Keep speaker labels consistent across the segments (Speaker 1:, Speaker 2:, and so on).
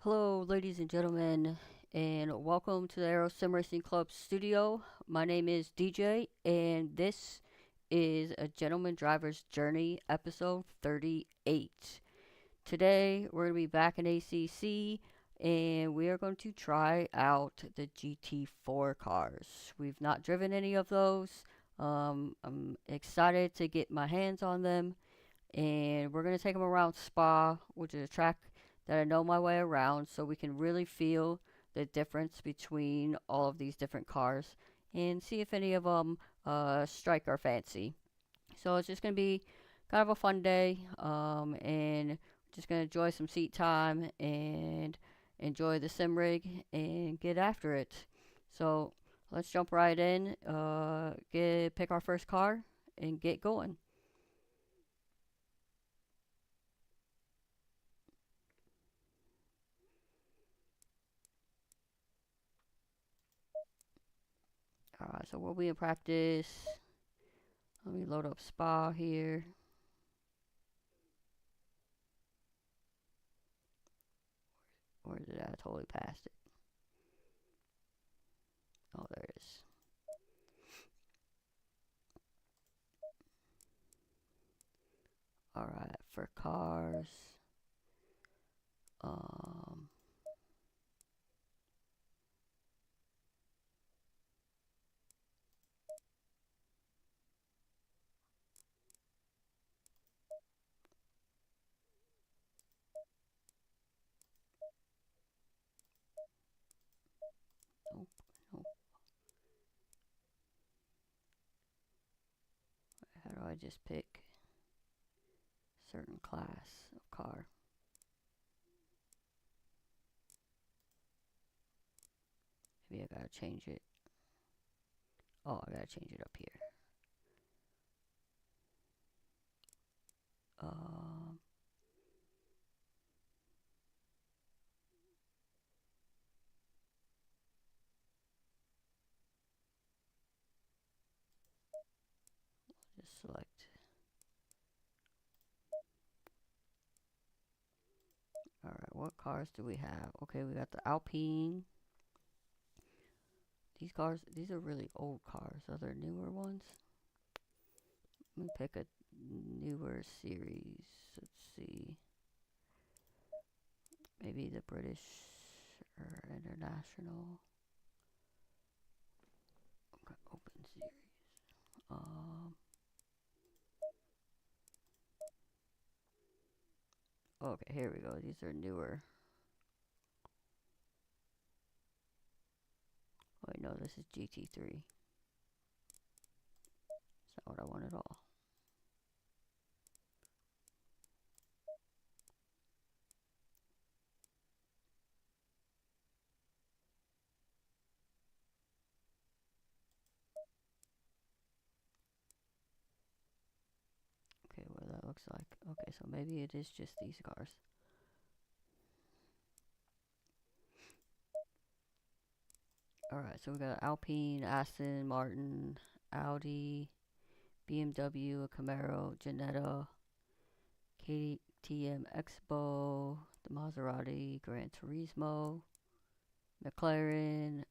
Speaker 1: Hello, ladies and gentlemen, and welcome to the Aero Sim Racing Club studio. My name is DJ, and this is a Gentleman Driver's Journey, episode 38. Today, we're going to be back in ACC, and we are going to try out the GT4 cars. We've not driven any of those. I'm excited to get my hands on them, and we're going to take them around Spa, which is a track that I know my way around, so we can really feel the difference between all of these different cars and see if any of them strike our fancy. So it's just going to be kind of a fun day, and just going to enjoy some seat time and enjoy the sim rig and get after it. So let's jump right in, pick our first car and get going. Alright, so we'll be in practice. Let me load up Spa here. Where did I totally passed it? Oh, there it is. Alright, for cars. Um, nope, nope. How do I just pick certain class of car? Maybe I gotta change it. Oh, I gotta change it up here. Um, just select. Alright, what cars do we have? Okay, we got the Alpine. These cars, these are really old cars. Are there newer ones? Let me pick a newer series. Let's see. Maybe the British or International. Okay, open series. Um, okay, here we go. These are newer. Oh, wait, no, this is GT3. That's not what I want at all. Okay, what that looks like. Okay, so maybe it is just these cars. Alright, so we got Alpine, Aston Martin, Audi, BMW, a Camaro, Jannetta, KTM Expo, the Maserati, Gran Turismo, McLaren,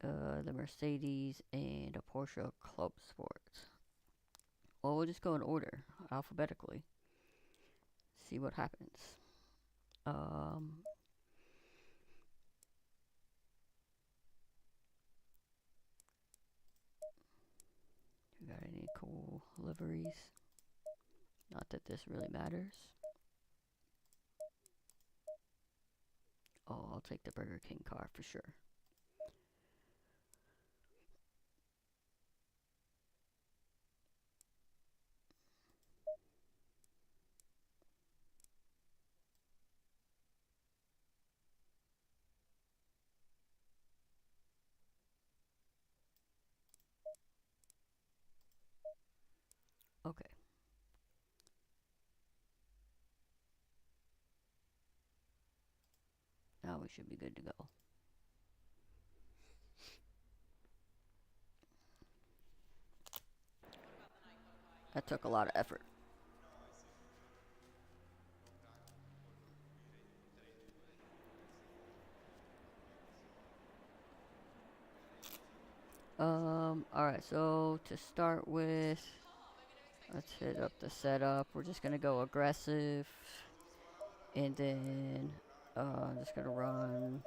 Speaker 1: the Mercedes, and a Porsche Club Sport. Well, we'll just go in order, alphabetically. See what happens. Um, you got any cool liveries? Not that this really matters. Oh, I'll take the Burger King car for sure. Okay. Now we should be good to go. That took a lot of effort. Alright, so to start with, let's hit up the setup. We're just gonna go aggressive, and then, I'm just gonna run,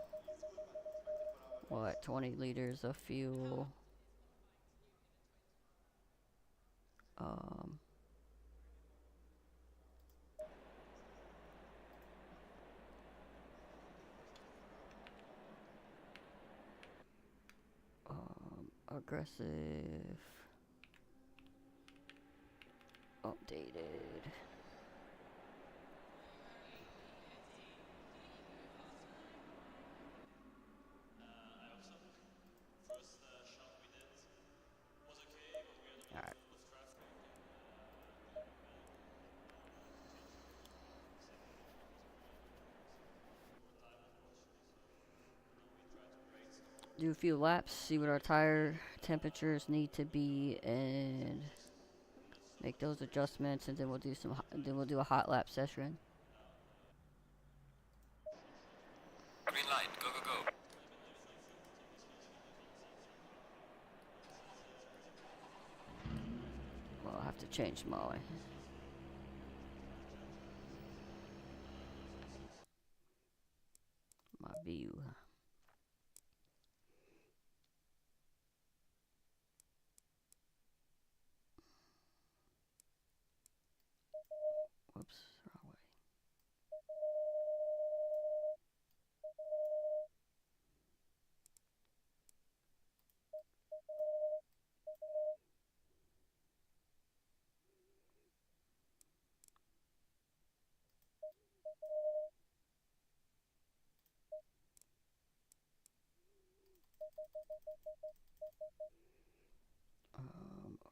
Speaker 1: what, 20 liters of fuel. Um, Aggressive, updated. Alright. Do a few laps, see what our tire temperatures need to be, and make those adjustments, and then then we'll do a hot lap session.
Speaker 2: Green light, go, go, go.
Speaker 1: Well, I'll have to change my view. Whoops, wrong way.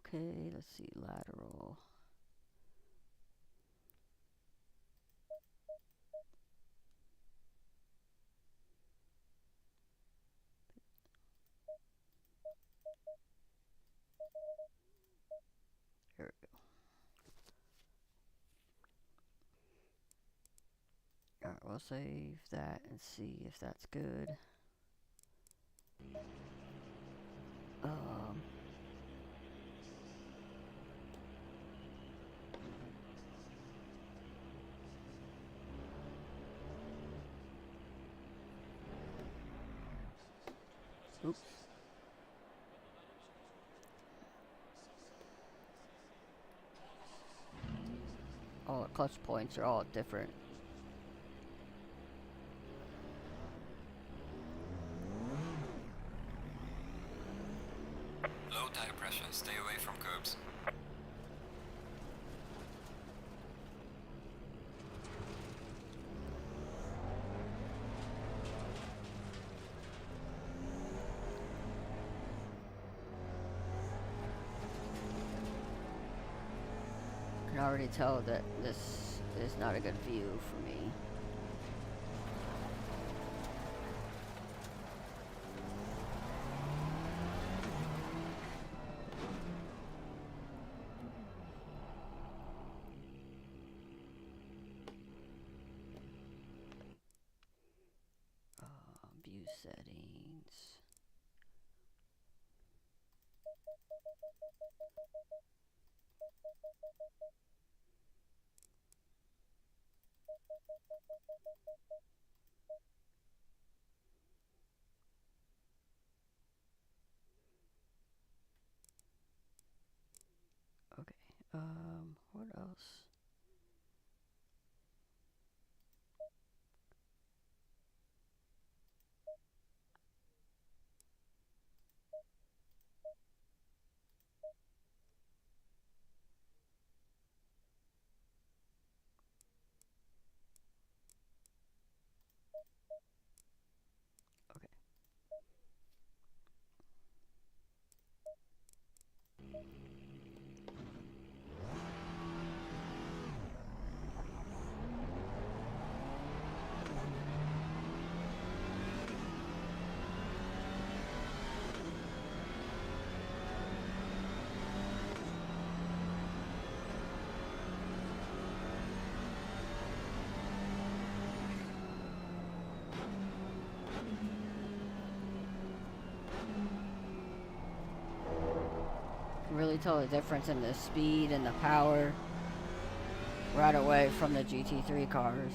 Speaker 1: Okay, let's see, lateral. There we go. Alright, we'll save that and see if that's good. Um, Oops. All the clutch points are all different.
Speaker 2: Low tire pressure, stay away from curbs.
Speaker 1: I can already tell that this is not a good view for me. View settings. Okay. What else? Okay. really tell the difference in the speed and the power right away from the GT3 cars.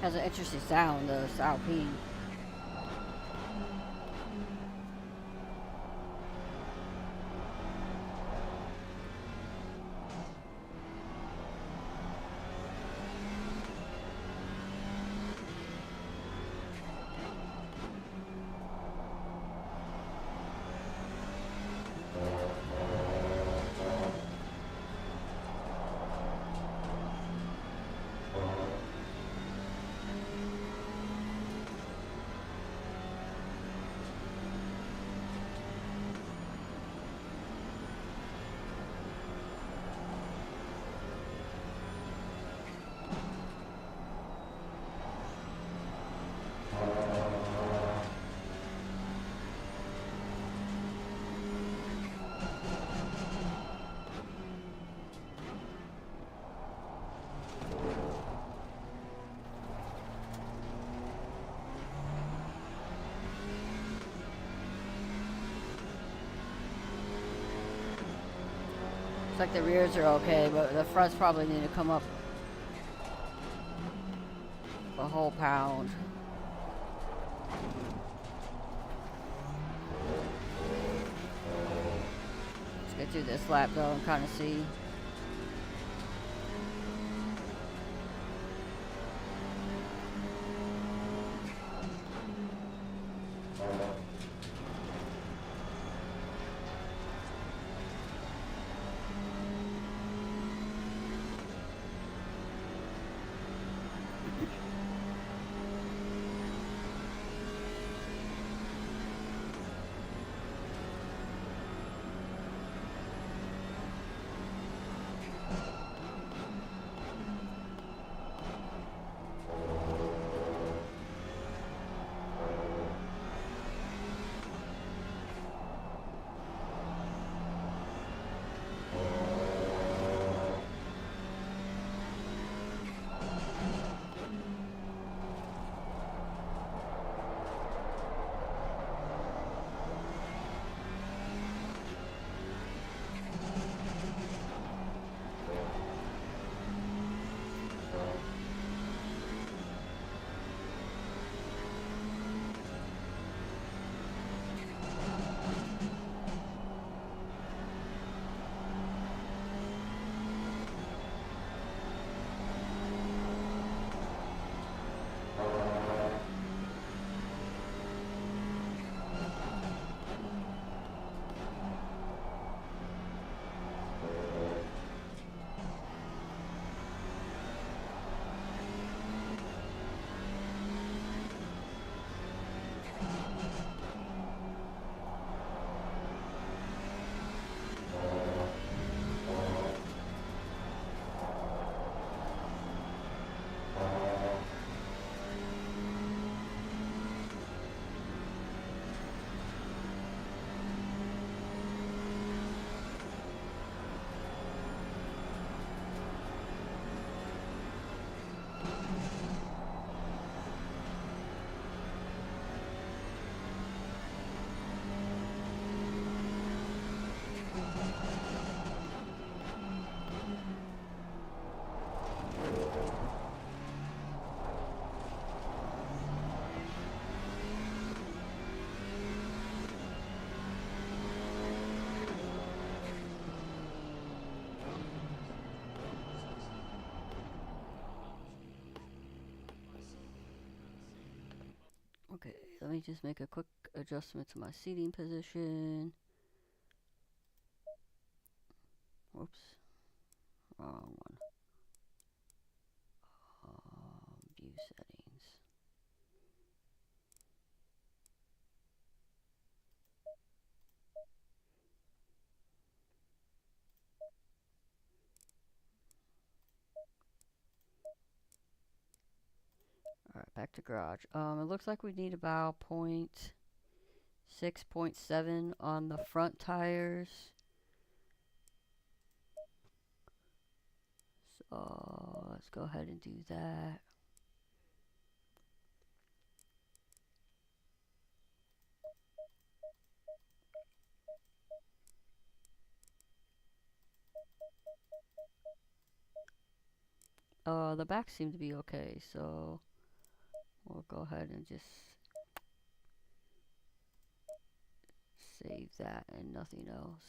Speaker 1: Has an interesting sound, the Alpine. Looks like the rears are okay, but the fronts probably need to come up a whole pound. Let's get through this lap though and kind of see. Okay, let me just make a quick adjustment to my seating position. Whoops. Wrong one. View settings. Alright, back to garage. It looks like we need about 0.6, 0.7 on the front tires. So let's go ahead and do that. The back seemed to be okay, so we'll go ahead and just save that and nothing else.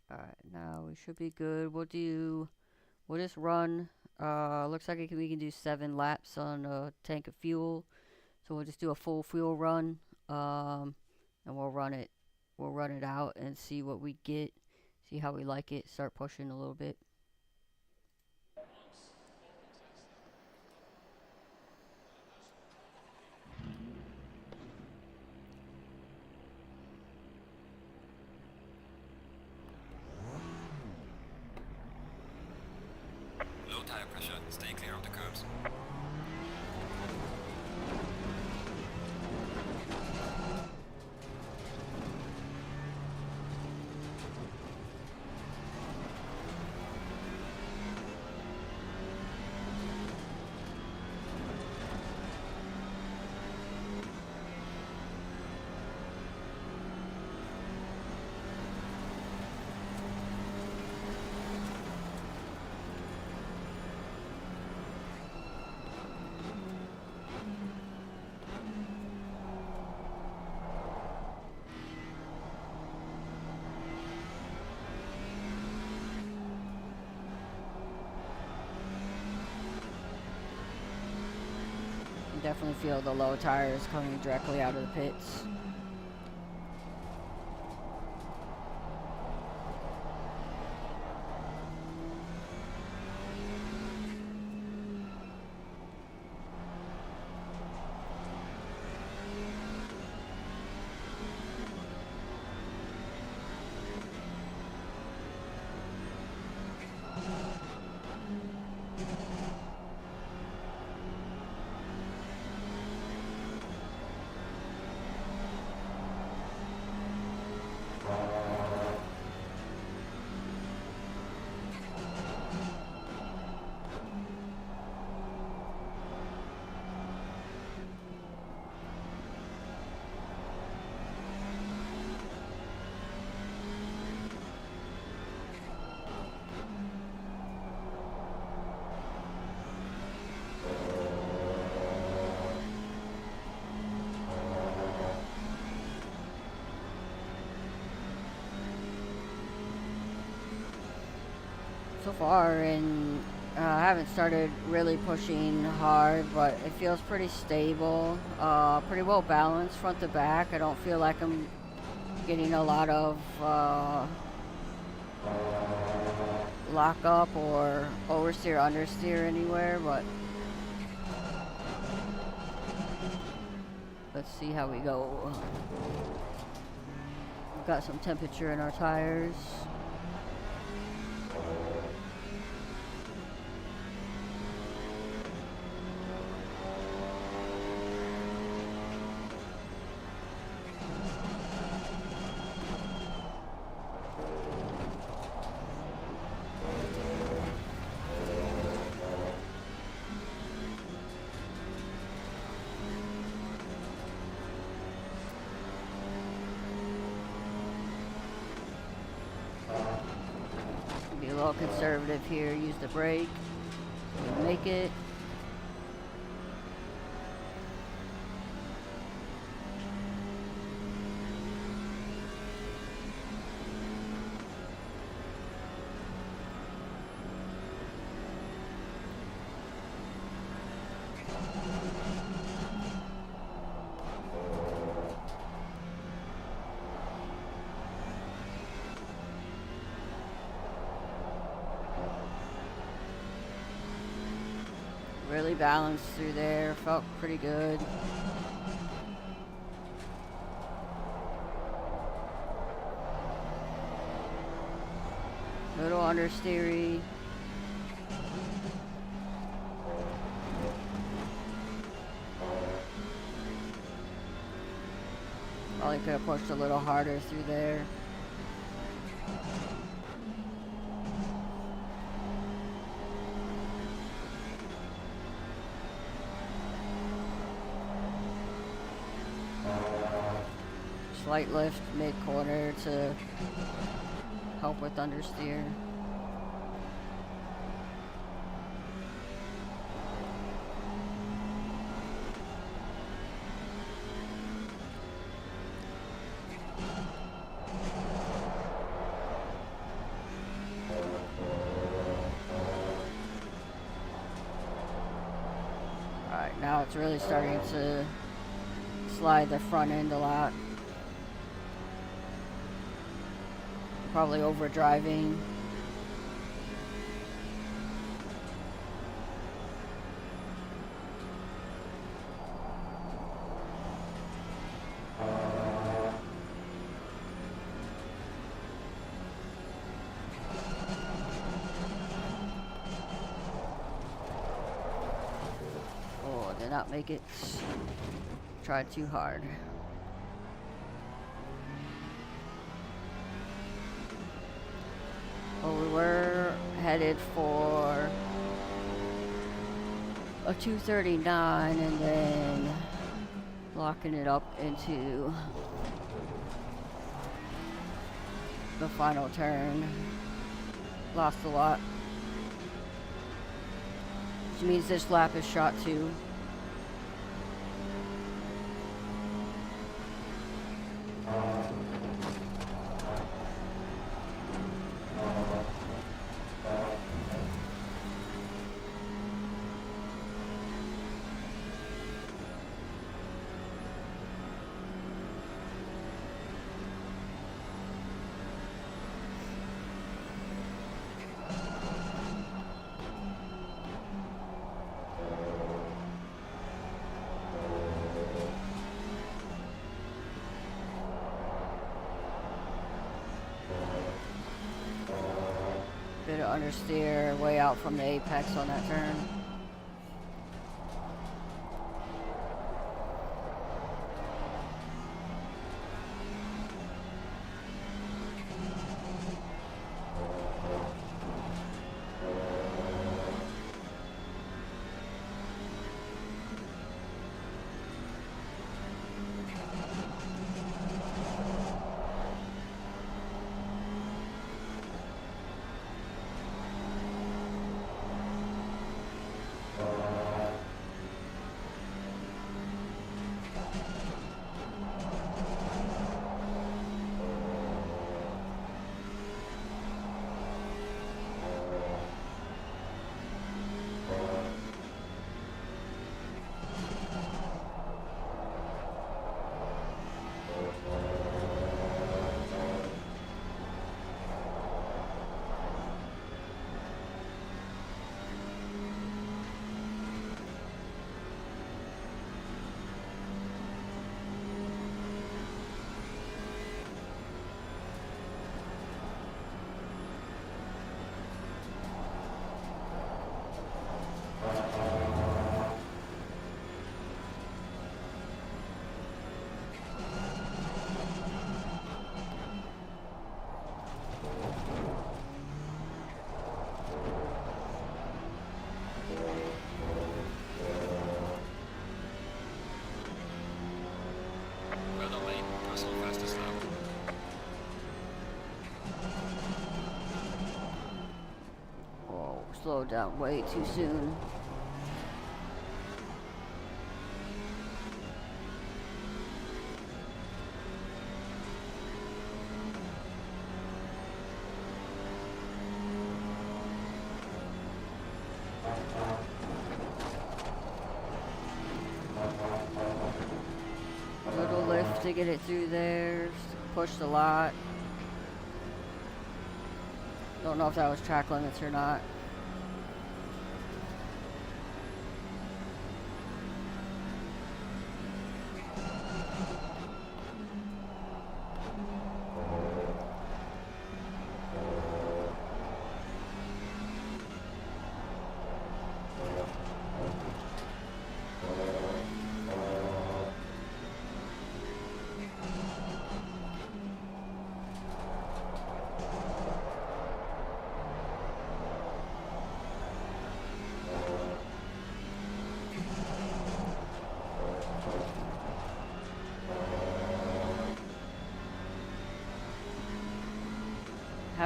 Speaker 1: Alright, now we should be good. We'll just run. Looks like we can do 7 laps on a tank of fuel. So we'll just do a full fuel run. And we'll run it out and see what we get. See how we like it. Start pushing a little bit.
Speaker 2: Low tire pressure. Stay clear of the curbs.
Speaker 1: You definitely feel the low tires coming directly out of the pits. So far, and I haven't started really pushing hard, but it feels pretty stable, pretty well balanced front to back. I don't feel like I'm getting a lot of lock up or oversteer, understeer anywhere, but let's see how we go. We've got some temperature in our tires. Be a little conservative here, use the brake, make it. balanced through there. Felt pretty good. Little understeery. Probably could have pushed a little harder through there. Slight lift mid-corner to help with understeer. Alright, now it's really starting to slide the front end a lot. Probably overdriving. Oh, did not make it. Tried too hard. Well, we were headed for a 239 and then locking it up into the final turn. Lost a lot. Which means this lap is shot 2. Bit of understeer way out from the apex on that turn.
Speaker 2: Well done, mate. Personal fastest lap.
Speaker 1: Oh, slowed down way too soon. Little lift to get it through there. Pushed a lot. Don't know if that was track limits or not.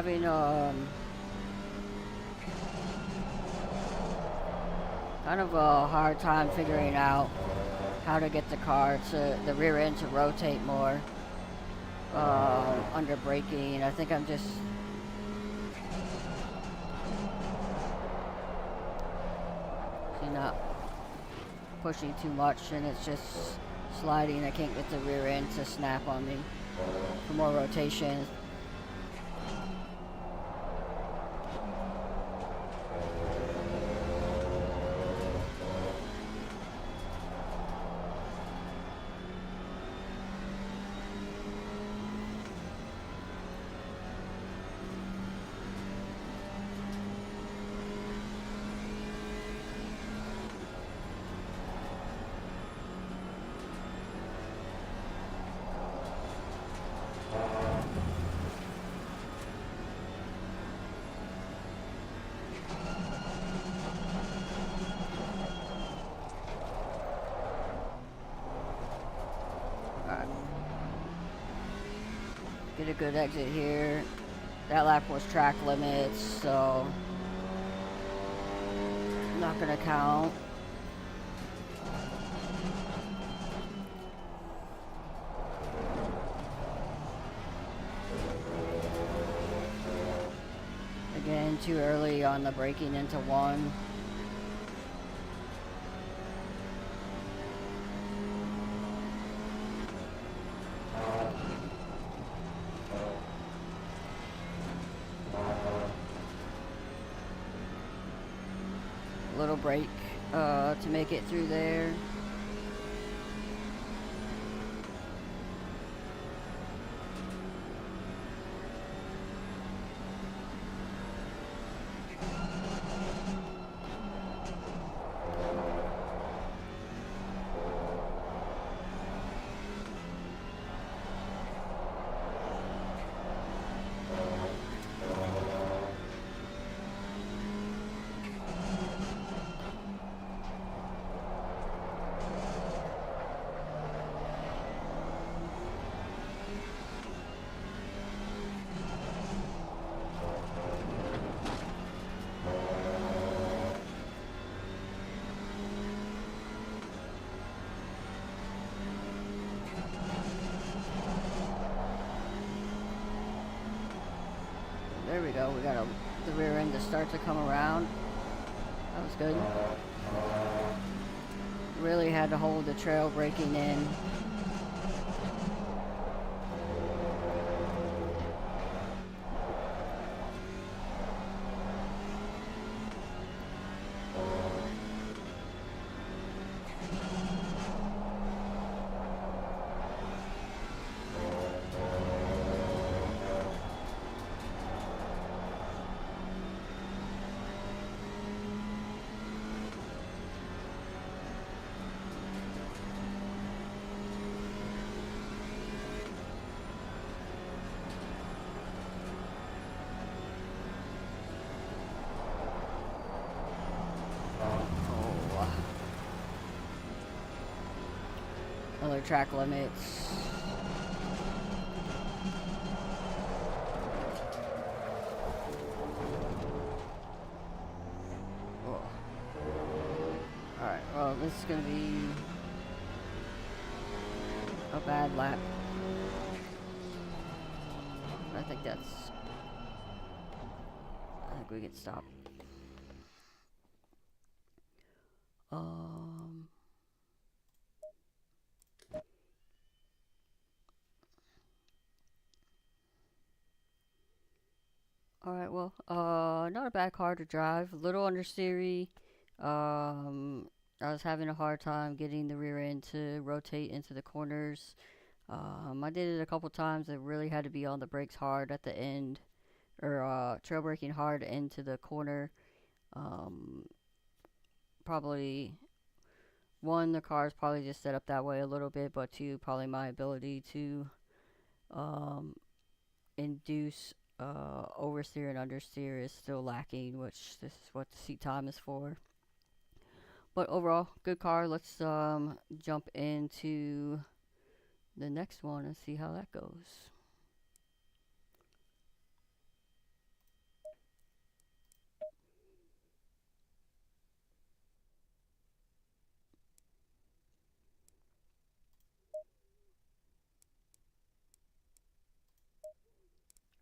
Speaker 1: having kind of a hard time figuring out how to get the car to the rear end to rotate more under braking. I think I'm just not pushing too much, and it's just sliding. I can't get the rear end to snap on me for more rotation. Get a good exit here. That lap was track limits, so not gonna count. Again, too early on the braking into one. Little brake to make it through there. There we go. We got the rear end to start to come around. That was good. Really had to hold the trail braking in. Other track limits. Oh. Alright, well, this is gonna be a bad lap. I think we can stop. Alright, well, not a bad car to drive. A little understeery. I was having a hard time getting the rear end to rotate into the corners. I did it a couple times. I really had to be on the brakes hard at the end, or trail braking hard into the corner. Probably one, the car is probably just set up that way a little bit, but two, probably my ability to induce oversteer and understeer is still lacking, which this is what the seat time is for. But overall, good car. Let's jump into the next one and see how that goes.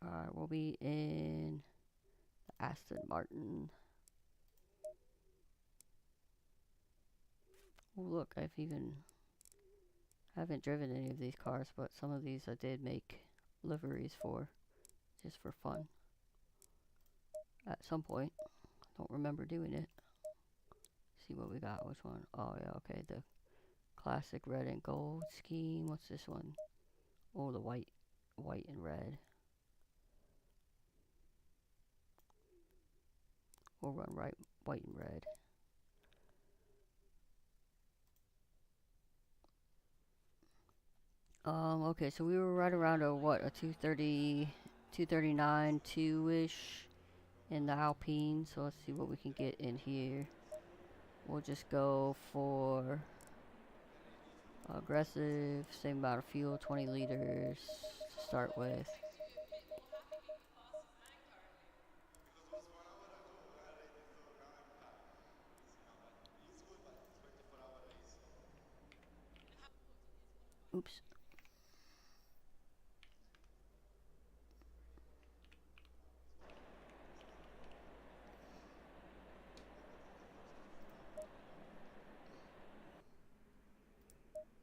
Speaker 1: Alright, we'll be in Aston Martin. Oh, look, haven't driven any of these cars, but some of these I did make liveries for, just for fun. At some point. Don't remember doing it. See what we got. Which one? Oh, yeah, okay. The classic red and gold scheme. What's this one? Oh, the white and red. We'll run white and red. Okay, so we were right around a 230, 239, 2-ish in the Alpine. So let's see what we can get in here. We'll just go for aggressive, same amount of fuel, 20 liters to start with. Oops.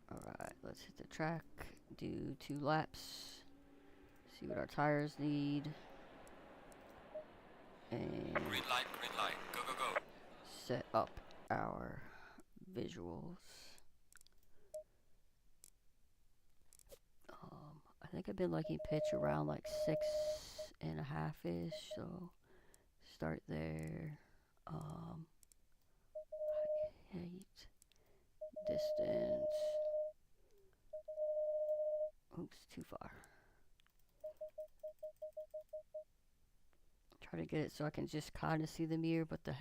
Speaker 1: Alright, let's hit the track, do 2 laps, see what our tires need, and
Speaker 2: Green light, go, go, go.
Speaker 1: set up our visuals. I think I've been liking pitch around like 6.5-ish, so start there. Height, distance. Oops, too far. Try to get it so I can just kind of see the mirror, but the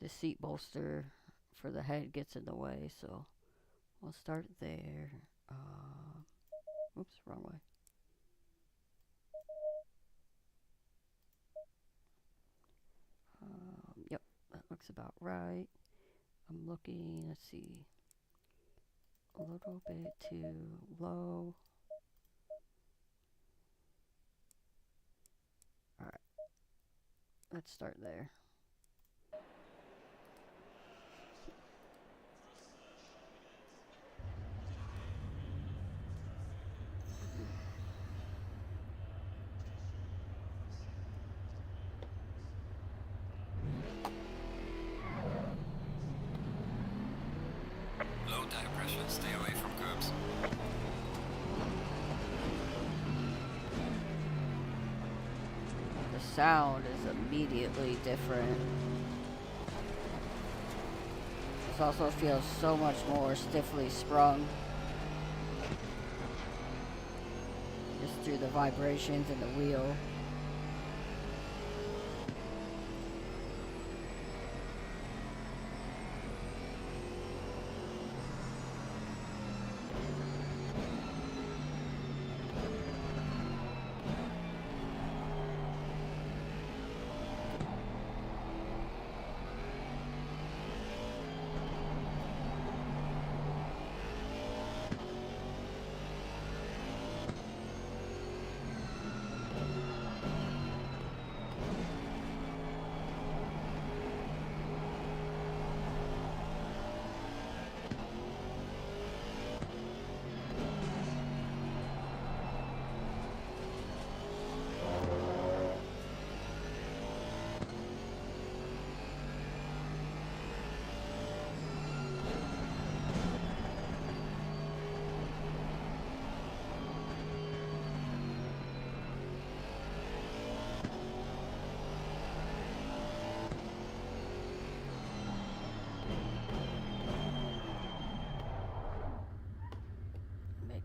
Speaker 1: seat bolster for the head gets in the way, so we'll start there. Oops, wrong way. Yep, that looks about right. I'm looking, let's see, a little bit too low. Alright, let's start there.
Speaker 2: Low tire pressure, stay away from curbs.
Speaker 1: The sound is immediately different. This also feels so much more stiffly sprung. Just through the vibrations in the wheel.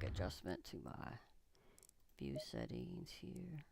Speaker 1: Adjustment to my view settings here.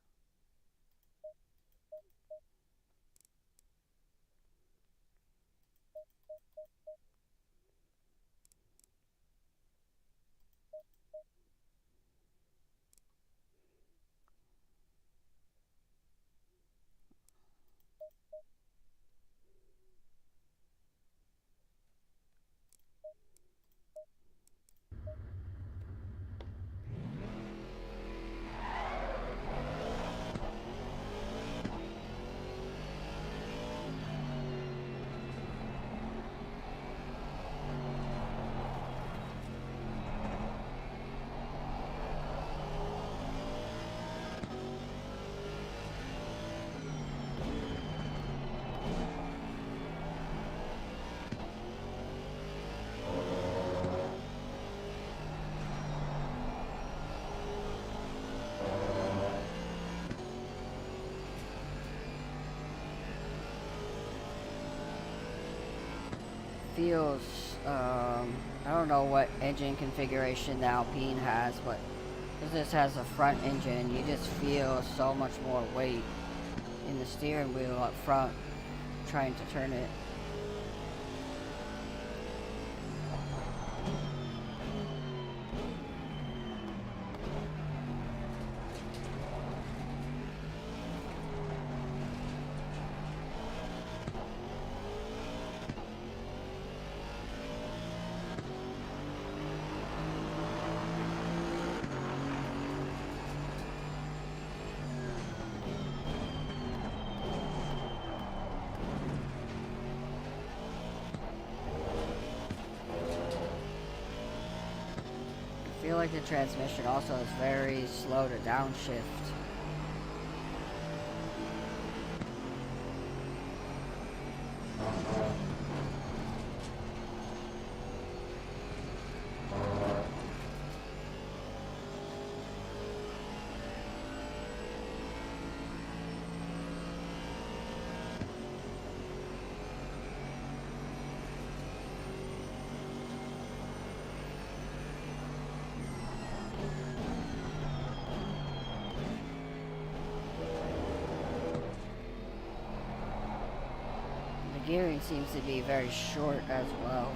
Speaker 1: feels, I don't know what engine configuration the Alpine has, but because this has a front engine, you just feel so much more weight in the steering wheel up front trying to turn it. I feel like the transmission also is very slow to downshift. The gearing seems to be very short as well.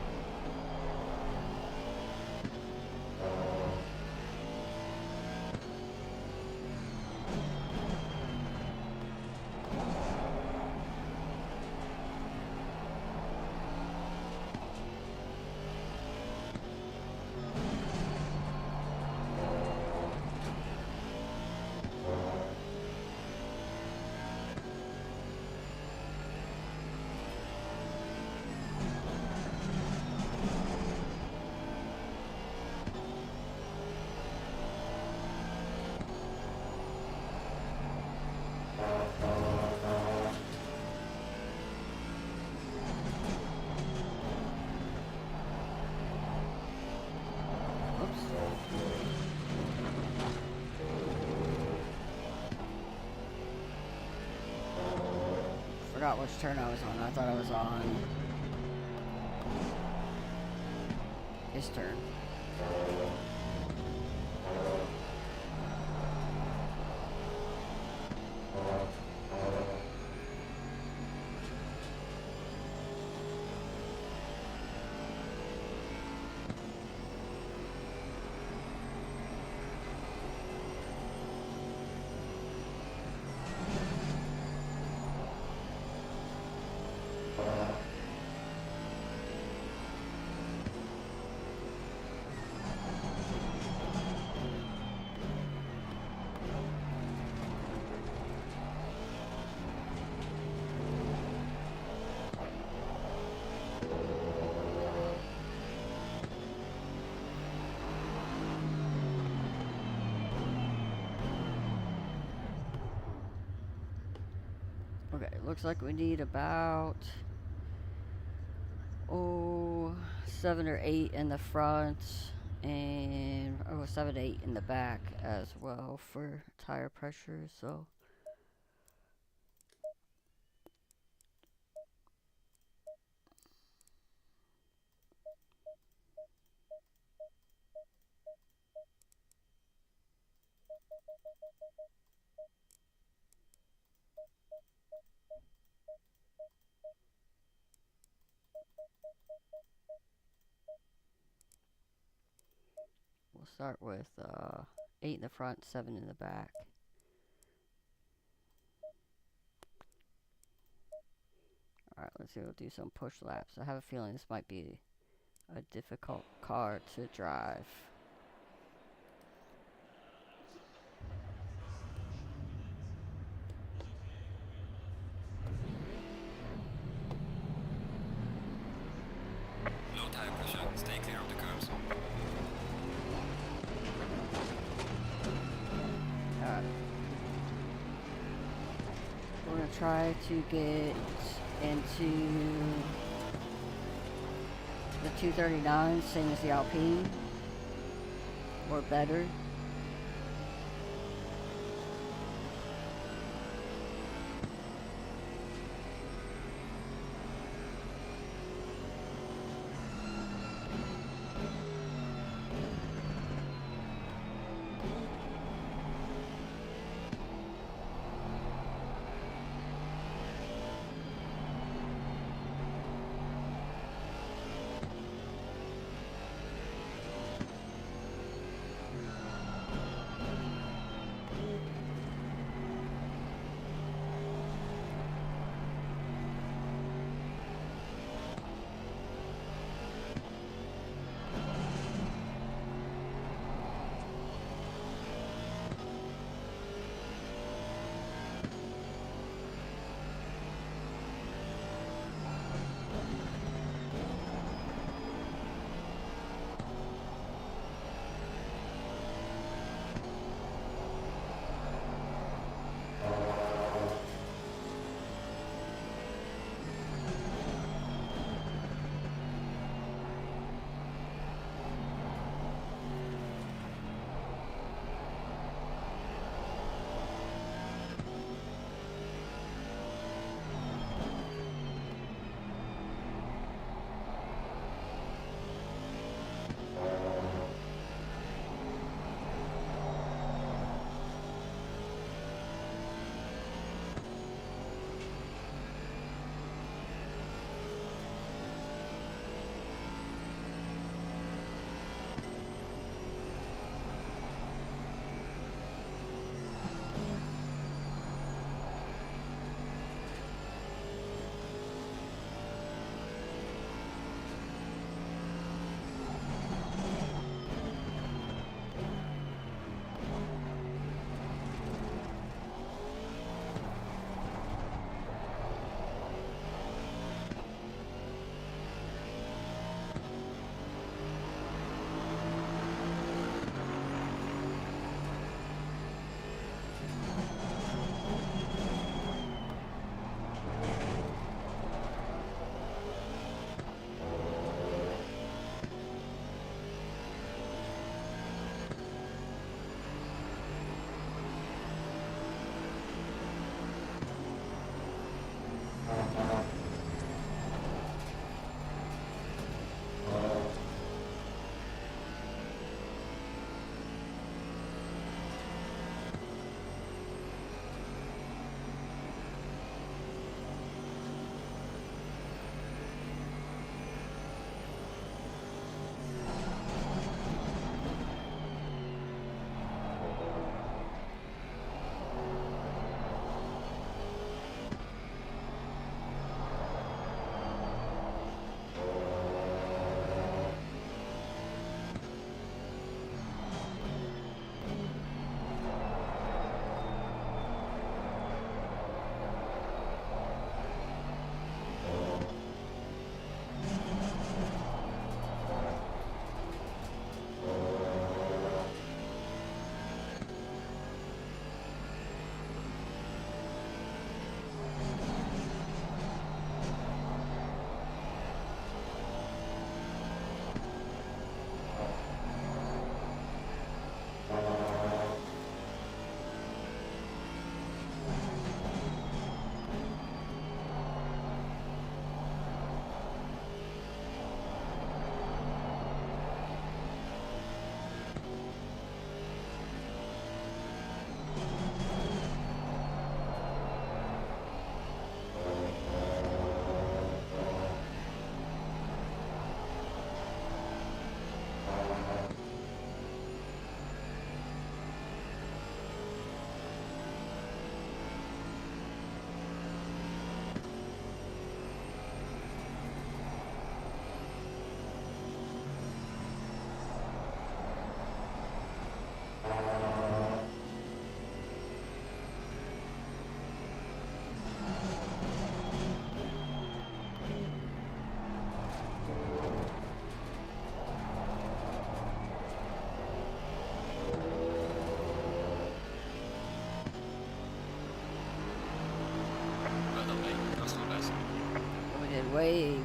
Speaker 1: Forgot which turn I was on. I thought I was on his turn. Okay, looks like we need about 7 or 8 in the front and 7 to 8 in the back as well for tire pressure. So we'll start with 8 in the front, 7 in the back. Alright, let's go do some push laps. I have a feeling this might be a difficult car to drive.
Speaker 2: Low tire pressure. Stay clear of the curves.
Speaker 1: We're going to try to get into the 239, same as the Alpine, or better.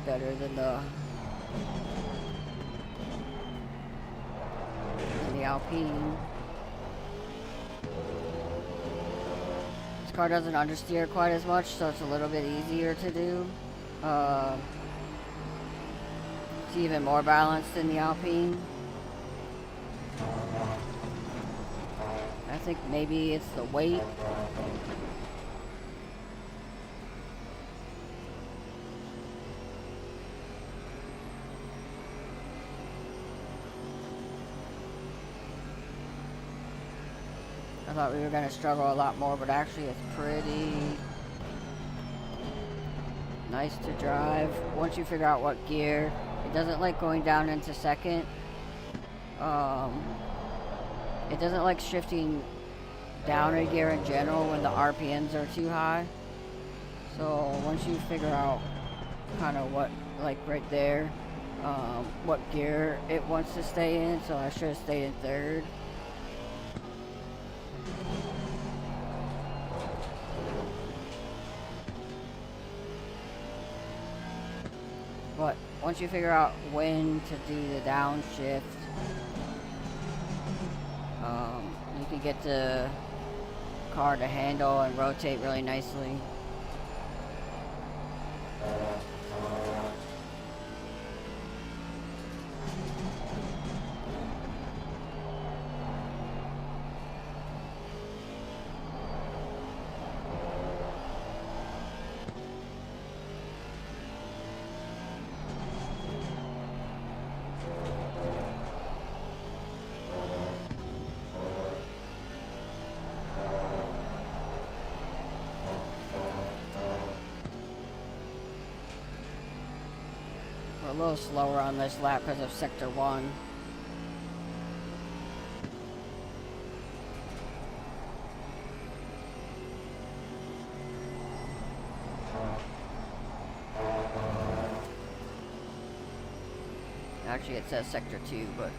Speaker 1: better than the Alpine. This car doesn't understeer quite as much, so it's a little bit easier to do. It's even more balanced than the Alpine. I think maybe it's the weight. I thought we were going to struggle a lot more, but actually it's pretty nice to drive. Once you figure out what gear, it doesn't like going down into second. It doesn't like shifting down a gear in general when the RPMs are too high. So once you figure out kind of what, like right there, what gear it wants to stay in, so I should have stayed in third. But once you figure out when to do the downshift, you can get the car to handle and rotate really nicely. We're a little slower on this lap because of sector 1. Actually, it says sector 2, but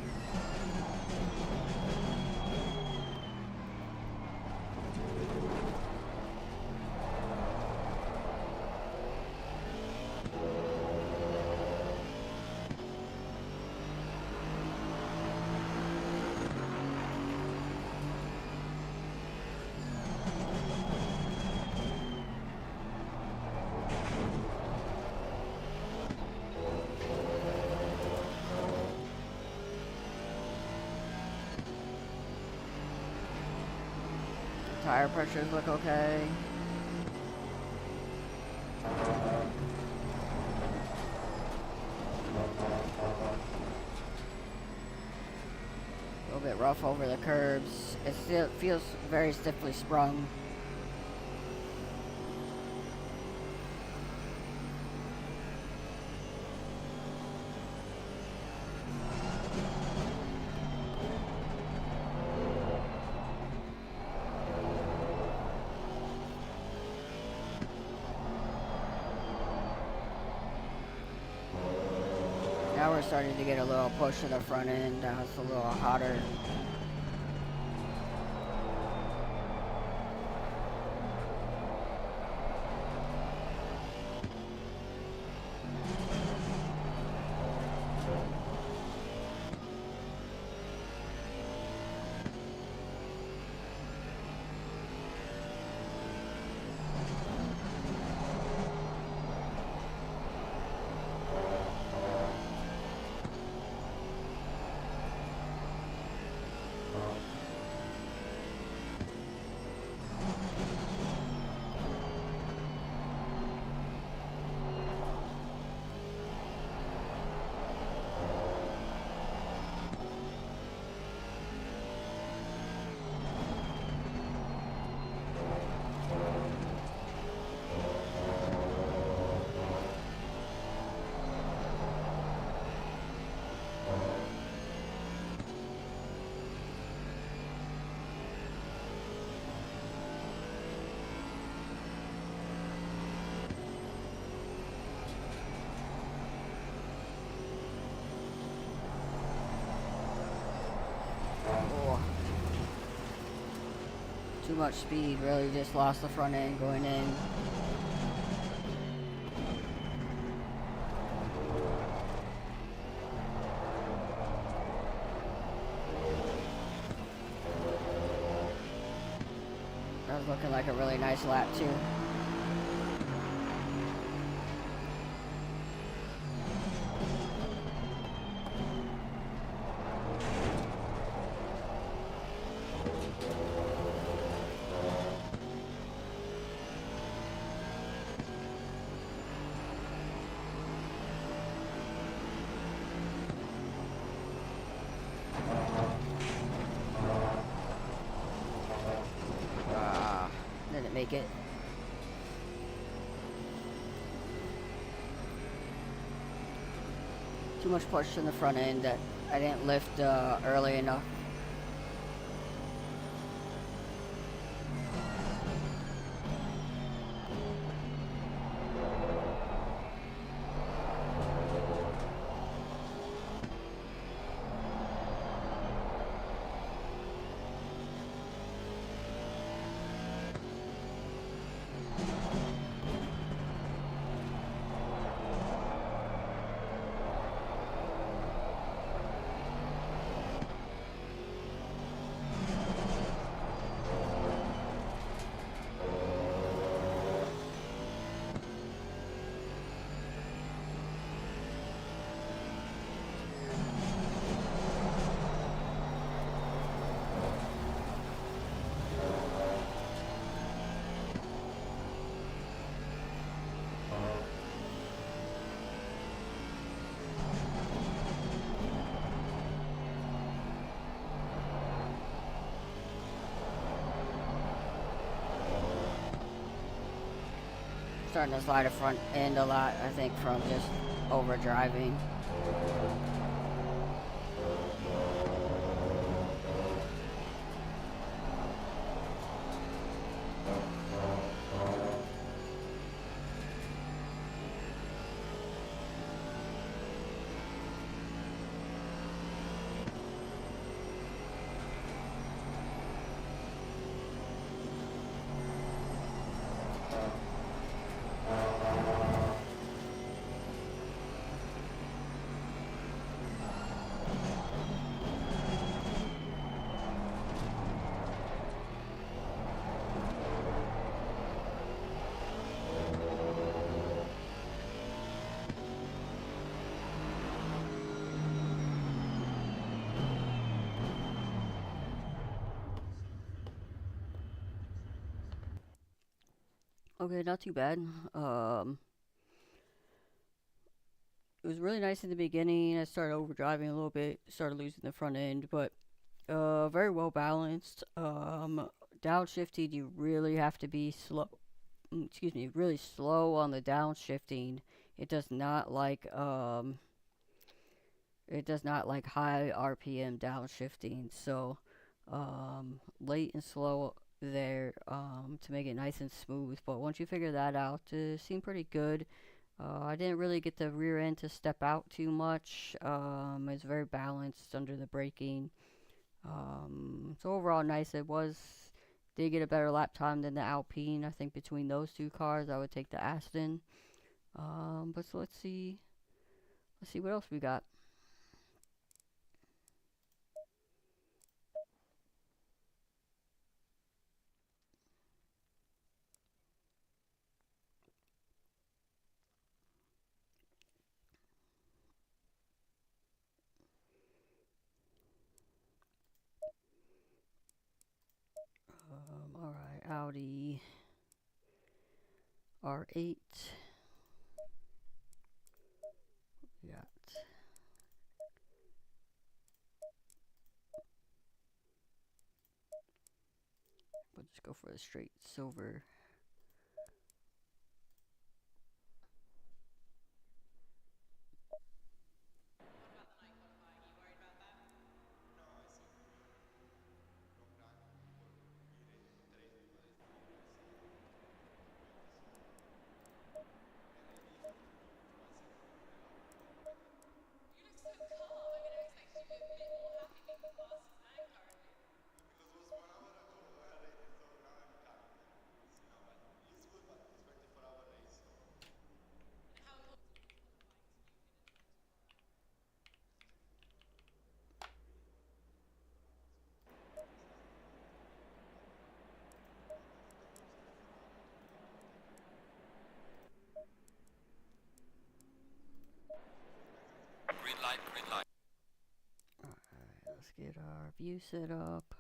Speaker 1: tire pressures look okay. A little bit rough over the curbs. It still feels very stiffly sprung. Now we're starting to get a little push to the front end. Now it's a little hotter. Too much speed, really just lost the front end going in. was looking like a really nice lap too. Didn't make it. Too much push in the front end that I didn't lift early enough. Starting to slide the front end a lot, I think, from just over driving. Okay, not too bad. It was really nice in the beginning. I started overdriving a little bit, started losing the front end, but very well balanced. Downshifting, you really have to be slow. Excuse me, really slow on the downshifting. It does not like it does not like high RPM downshifting. So late and slow there to make it nice and smooth. But once you figure that out, it seemed pretty good. I didn't really get the rear end to step out too much. It's very balanced under the braking. So overall nice. It was did get a better lap time than the Alpine. I think between those two cars, I would take the Aston. But so let's see what else we got. All right, Audi R8. We got we'll just go for the straight silver. Let's get our view set up.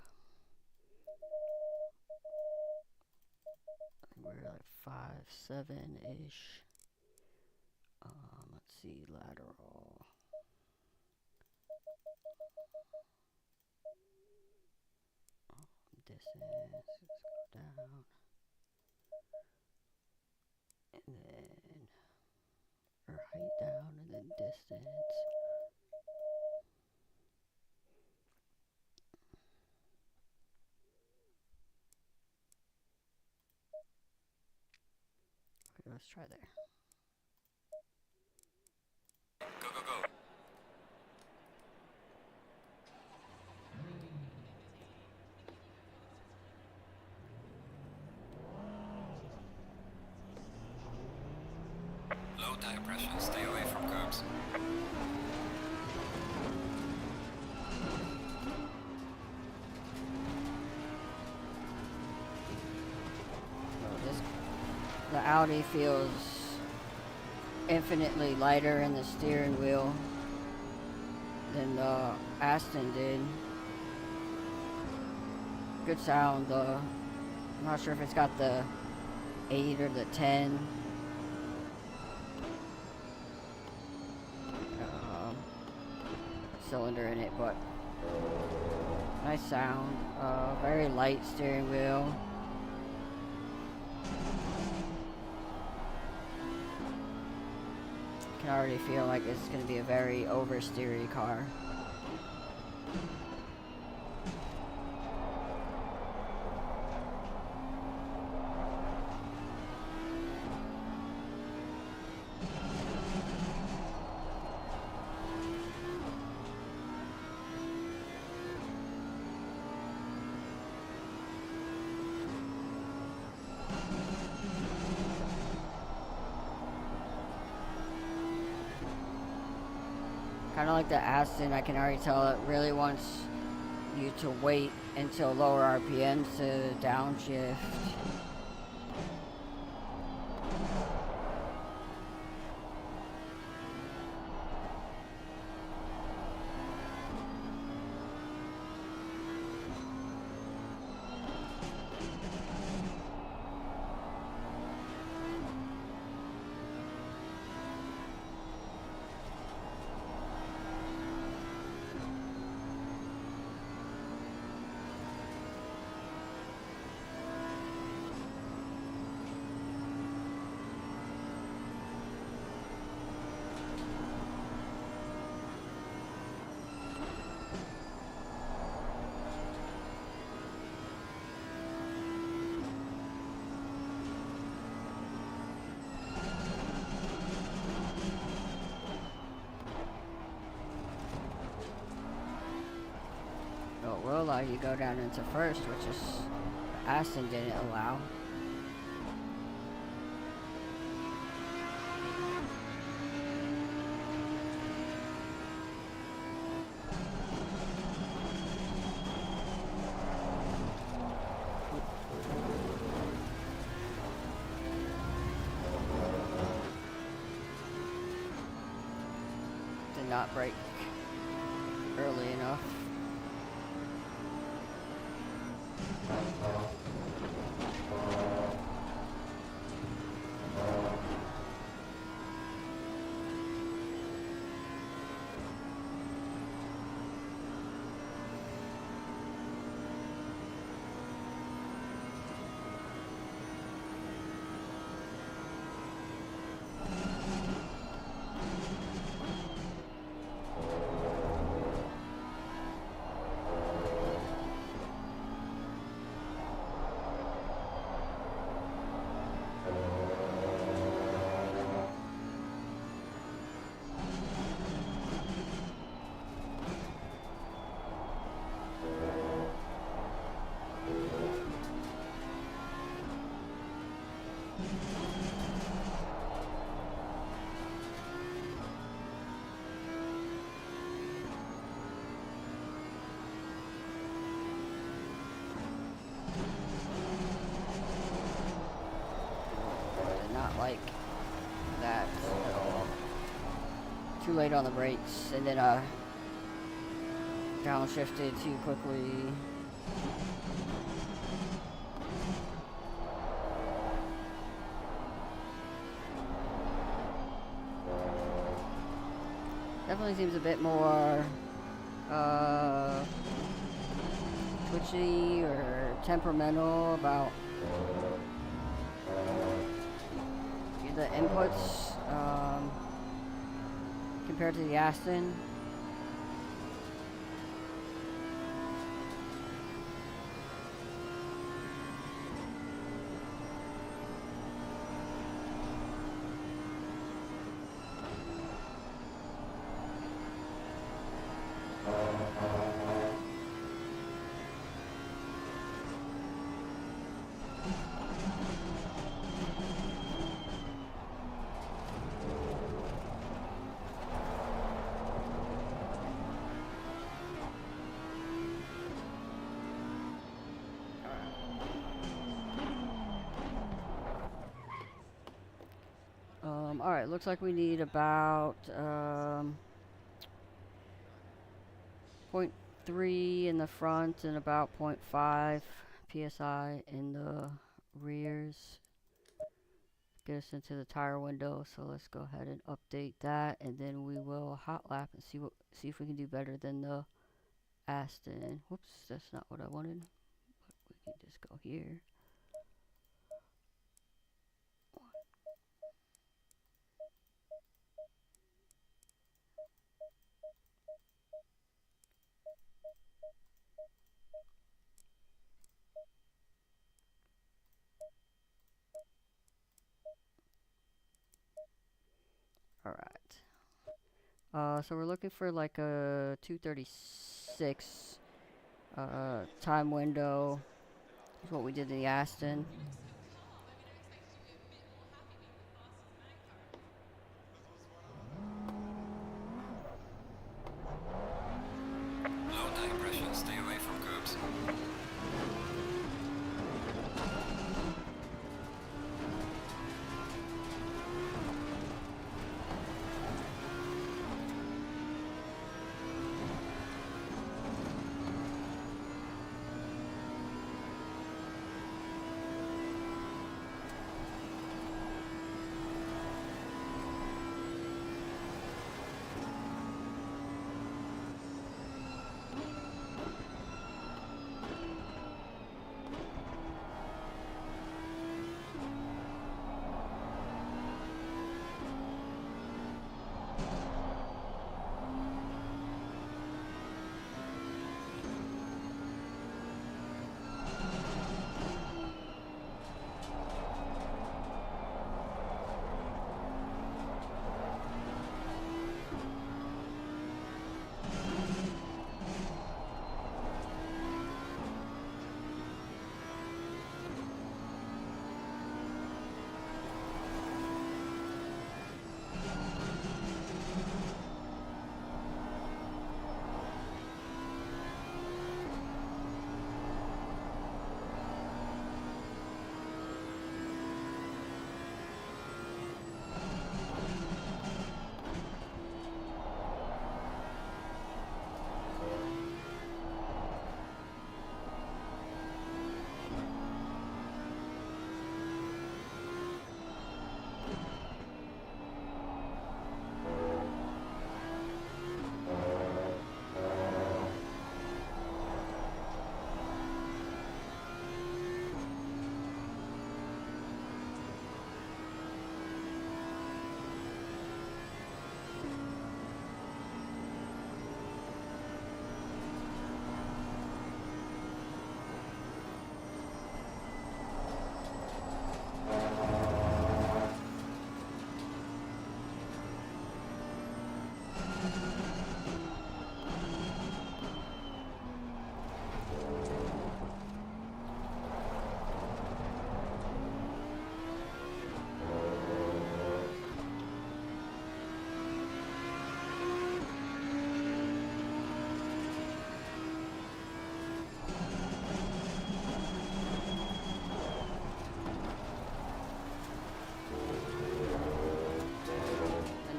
Speaker 1: We're like 5.7-ish. Let's see, lateral. Distance, let's go down. And then our height down, and then distance. Okay, let's try there.
Speaker 2: Go, go, go. Low tire pressure. Stay away from curbs.
Speaker 1: The Audi feels infinitely lighter in the steering wheel than the Aston did. Good sound. I'm not sure if it's got the 8 or the 10. Cylinder in it, but nice sound. Very light steering wheel. Can already feel like it's going to be a very oversteery car. Kind of like the Aston, I can already tell it really wants you to wait until lower RPMs to downshift. It will allow you to go down into first, which is Aston didn't allow. Did not brake early enough. Like that at all. Too late on the brakes, and then downshifted too quickly. Definitely seems a bit more twitchy or temperamental about the inputs compared to the Aston. Alright, looks like we need about 0.3 in the front and about 0.5 psi in the rears. Get us into the tire window, so let's go ahead and update that, and then we will hot lap and see if we can do better than the Aston. Whoops, that's not what I wanted. But we can just go here. Alright. So we're looking for like a 2:36 time window. Is what we did in the Aston.
Speaker 2: Low tire pressure, stay away from curbs.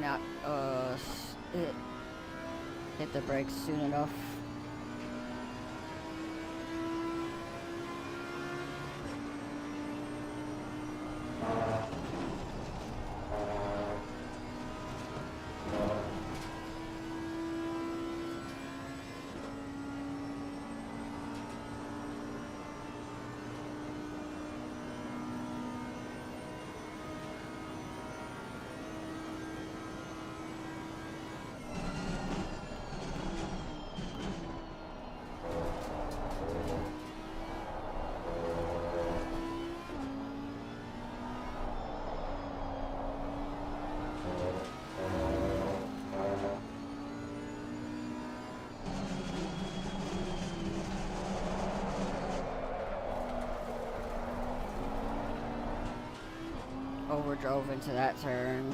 Speaker 2: Not hit the brakes soon enough.
Speaker 1: over drove into that turn.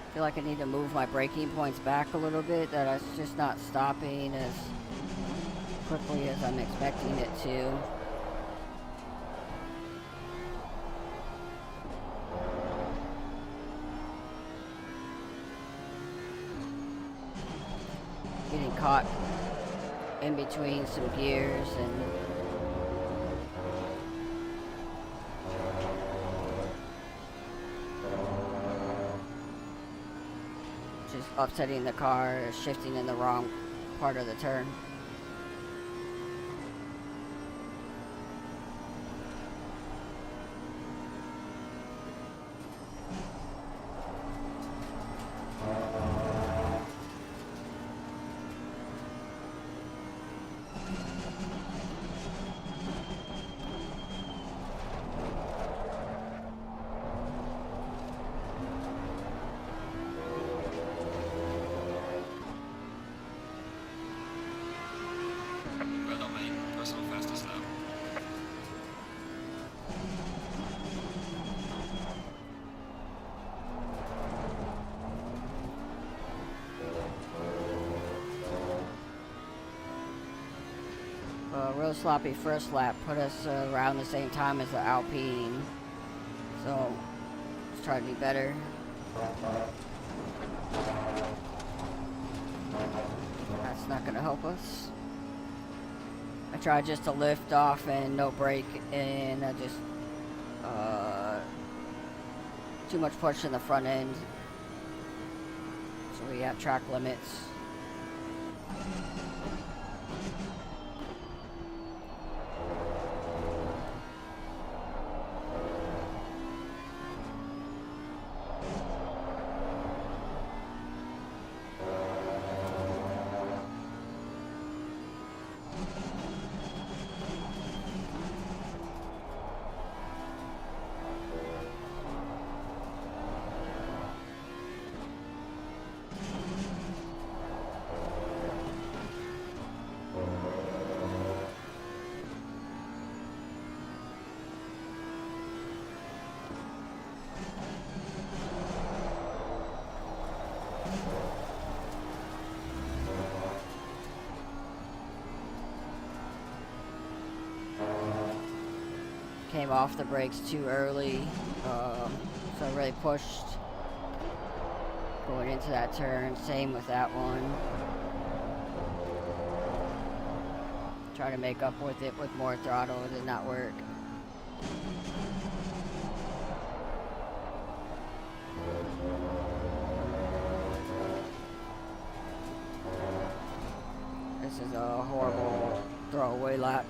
Speaker 1: I feel like I need to move my braking points back a little bit, that it's just not stopping as quickly as I'm expecting it to. Getting caught in between some gears and just upsetting the car, shifting in the wrong part of the turn.
Speaker 2: Red on main, personal fastest now.
Speaker 1: Real sloppy first lap put us around the same time as the Alpine, so let's try to do better. That's not gonna help us. I tried just to lift off and no brake, and I just too much push in the front end, so we have track limits. Came off the brakes too early, so I really pushed going into that turn. Same with that one. Try to make up with it with more throttle. It did not work. This is a horrible throwaway lap.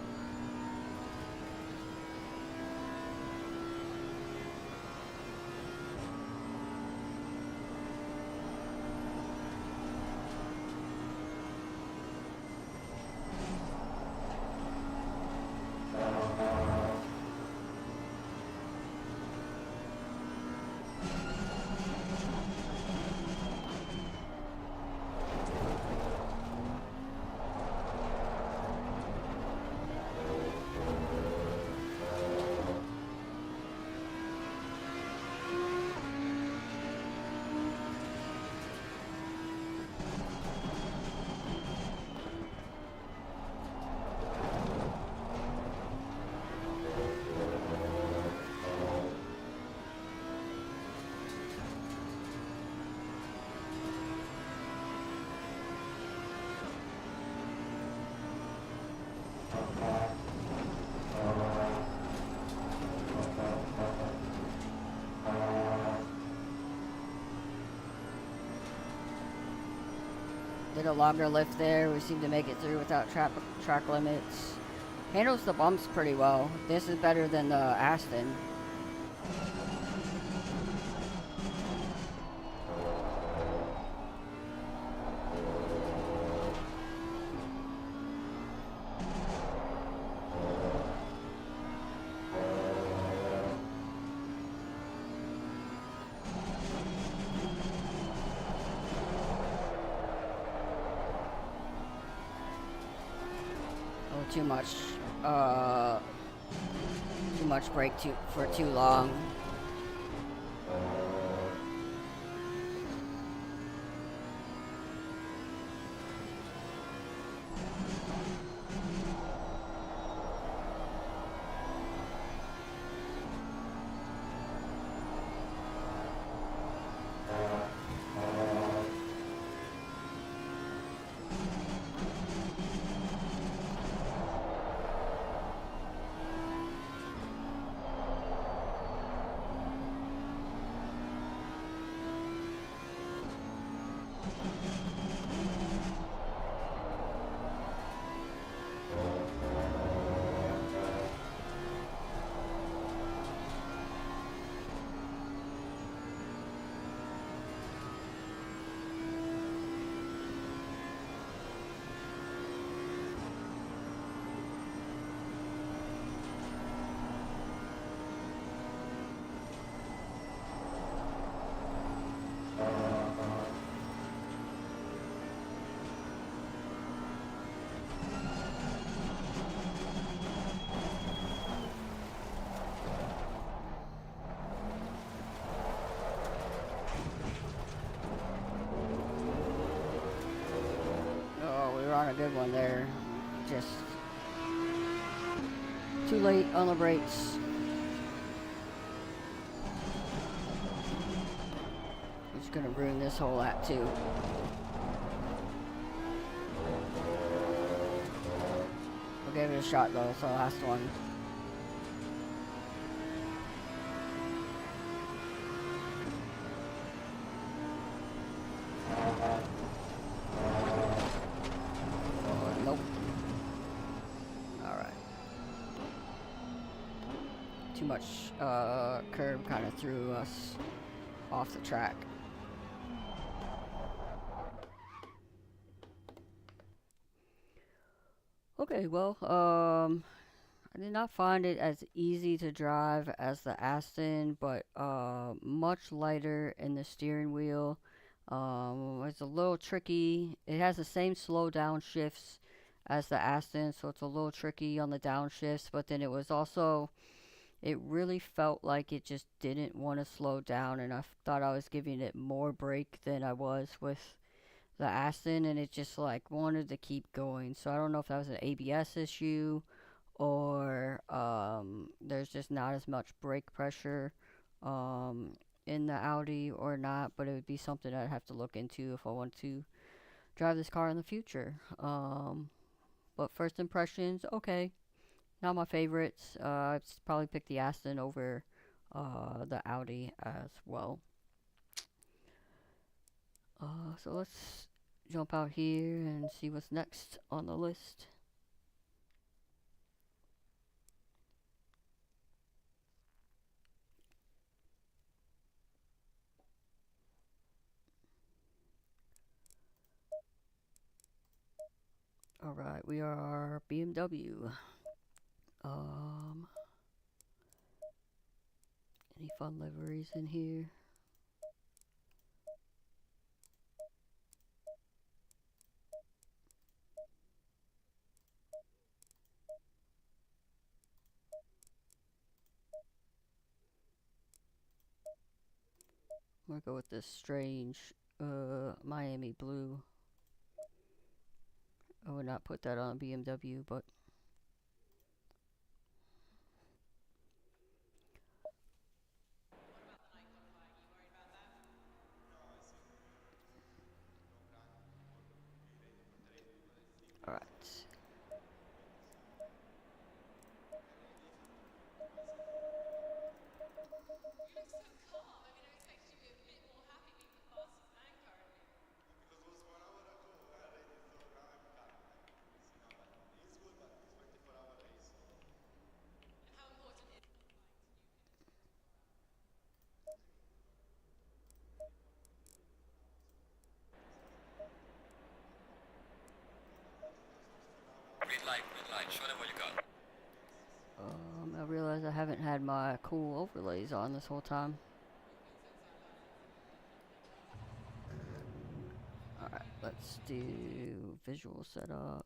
Speaker 1: Did a longer lift there. We seem to make it through without track limits. Handles the bumps pretty well. This is better than the Aston. too much, uh, too much brake for too long. Oh, we were on a good one there. Just too late on the brakes. It's gonna ruin this whole lap too. We'll give it a shot though. It's the last one. Nope. All right. Too much curb kind of threw us off the track. Okay, well, I did not find it as easy to drive as the Aston, but much lighter in the steering wheel. It's a little tricky. It has the same slow downshifts as the Aston, so it's a little tricky on the downshifts, but then it was also, it really felt like it just didn't want to slow down, and I thought I was giving it more brake than I was with the Aston, and it just like wanted to keep going. So I don't know if that was an ABS issue or there's just not as much brake pressure in the Audi or not, but it would be something I'd have to look into if I want to drive this car in the future. But first impressions, okay, not my favorites. I'd probably pick the Aston over the Audi as well. So let's jump out here and see what's next on the list. Alright, we are BMW. Um, any fun liveries in here? I'm gonna go with this strange Miami blue. I would not put that on a BMW, but alright.
Speaker 2: Green light, show them what you got.
Speaker 1: I realize I haven't had my cool overlays on this whole time. Alright, let's do visual setups.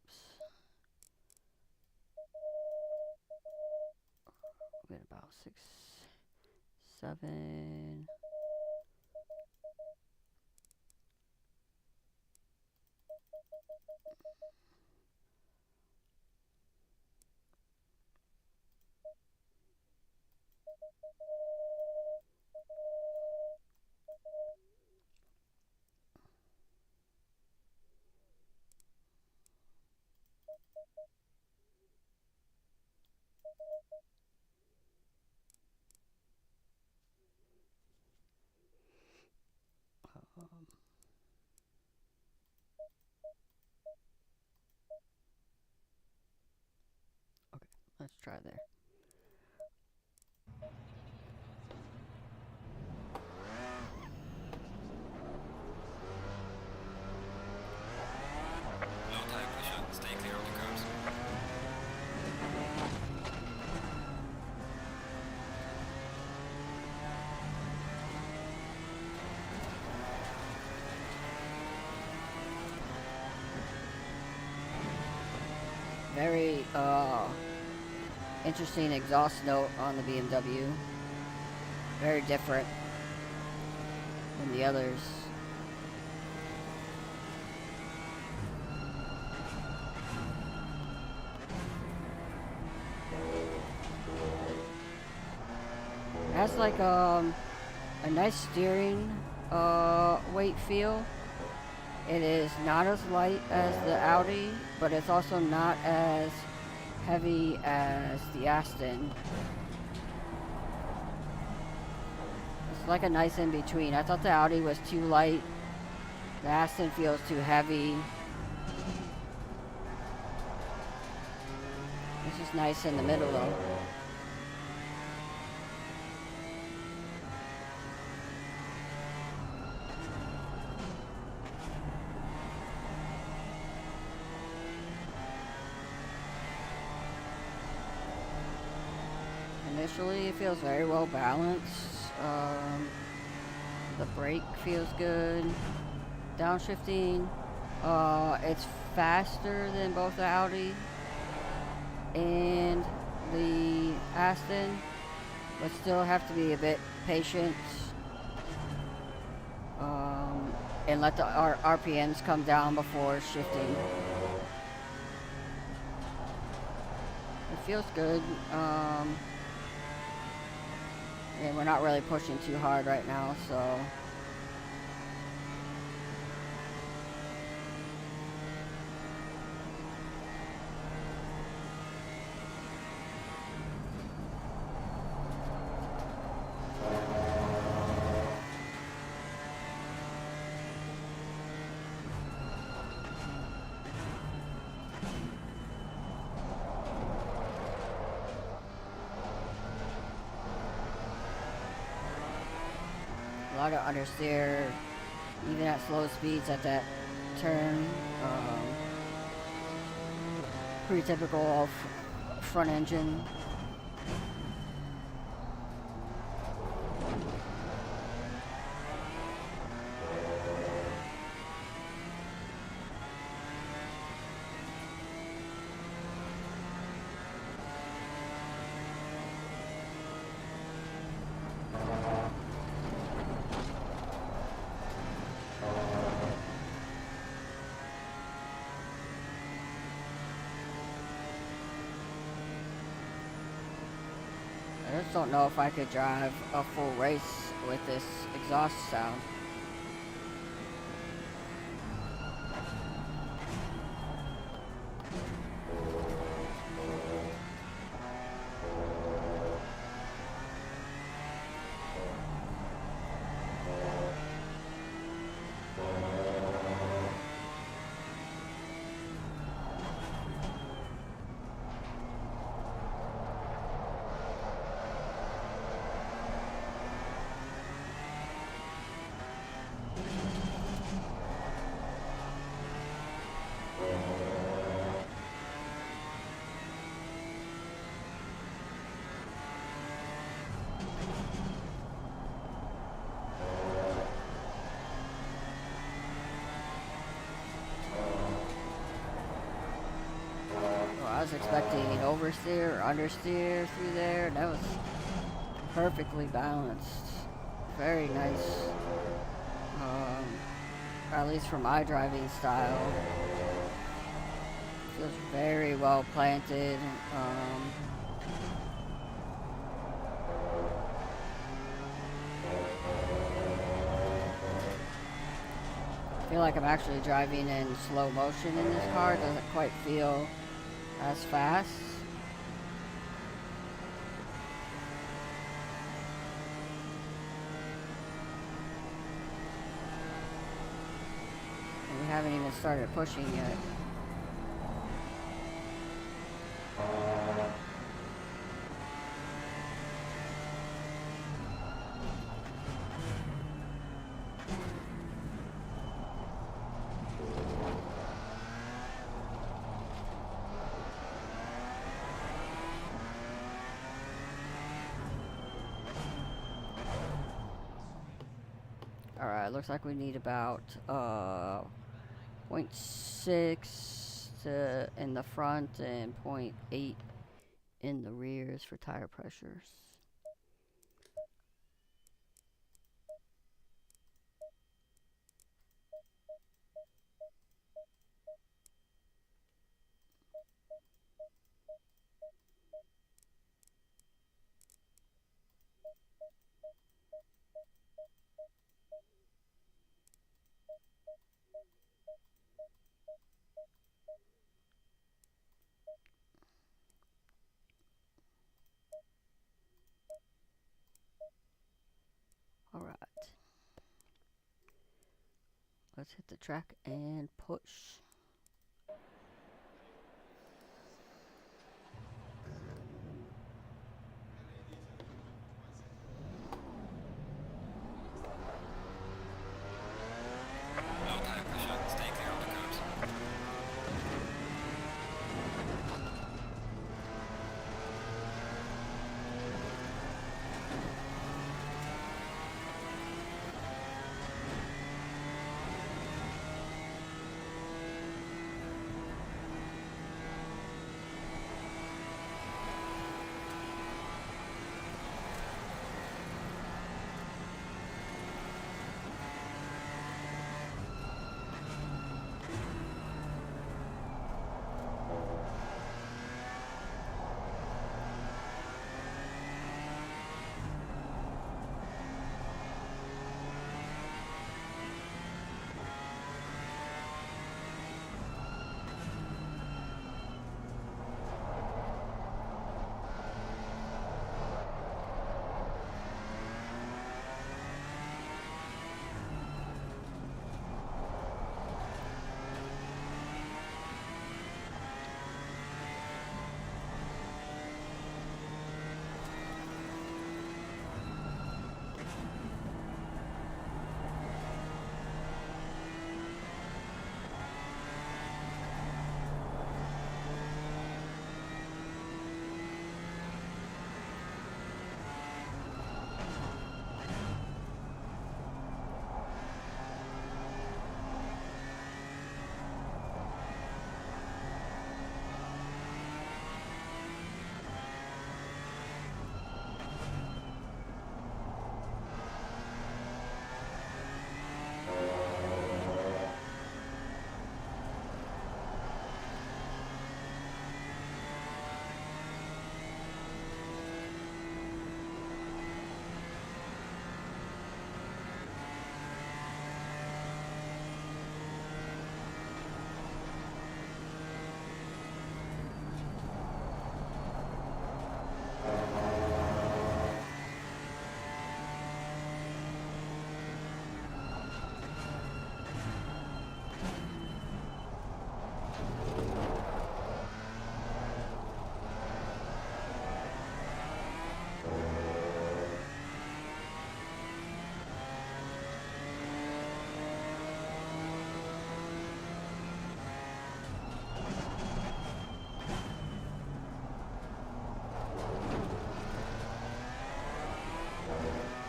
Speaker 1: 7. Okay, let's try there.
Speaker 2: Low tire pressure. Stay clear of the curbs.
Speaker 1: Very interesting exhaust note on the BMW. Very different than the others. It has like a nice steering weight feel. It is not as light as the Audi, but it's also not as heavy as the Aston. It's like a nice in between. I thought the Audi was too light. The Aston feels too heavy. This is nice in the middle though. Initially, it feels very well balanced. The brake feels good. Downshifting, it's faster than both the Audi and the Aston, but still have to be a bit patient and let the RPMs come down before shifting. It feels good. And we're not really pushing too hard right now, so a lot of understeer, even at slow speeds at that turn. Pretty typical of front engine. I just don't know if I could drive a full race with this exhaust sound. I was expecting oversteer or understeer through there. That was perfectly balanced. Very nice. Um, at least for my driving style. Feels very well planted. I feel like I'm actually driving in slow motion in this car. It doesn't quite feel as fast. And we haven't even started pushing yet. Alright, looks like we need about 0.6 in the front and 0.8 in the rears for tire pressures. Alright. Let's hit the track and push.
Speaker 2: No tire pressure. Stay clear of the curbs.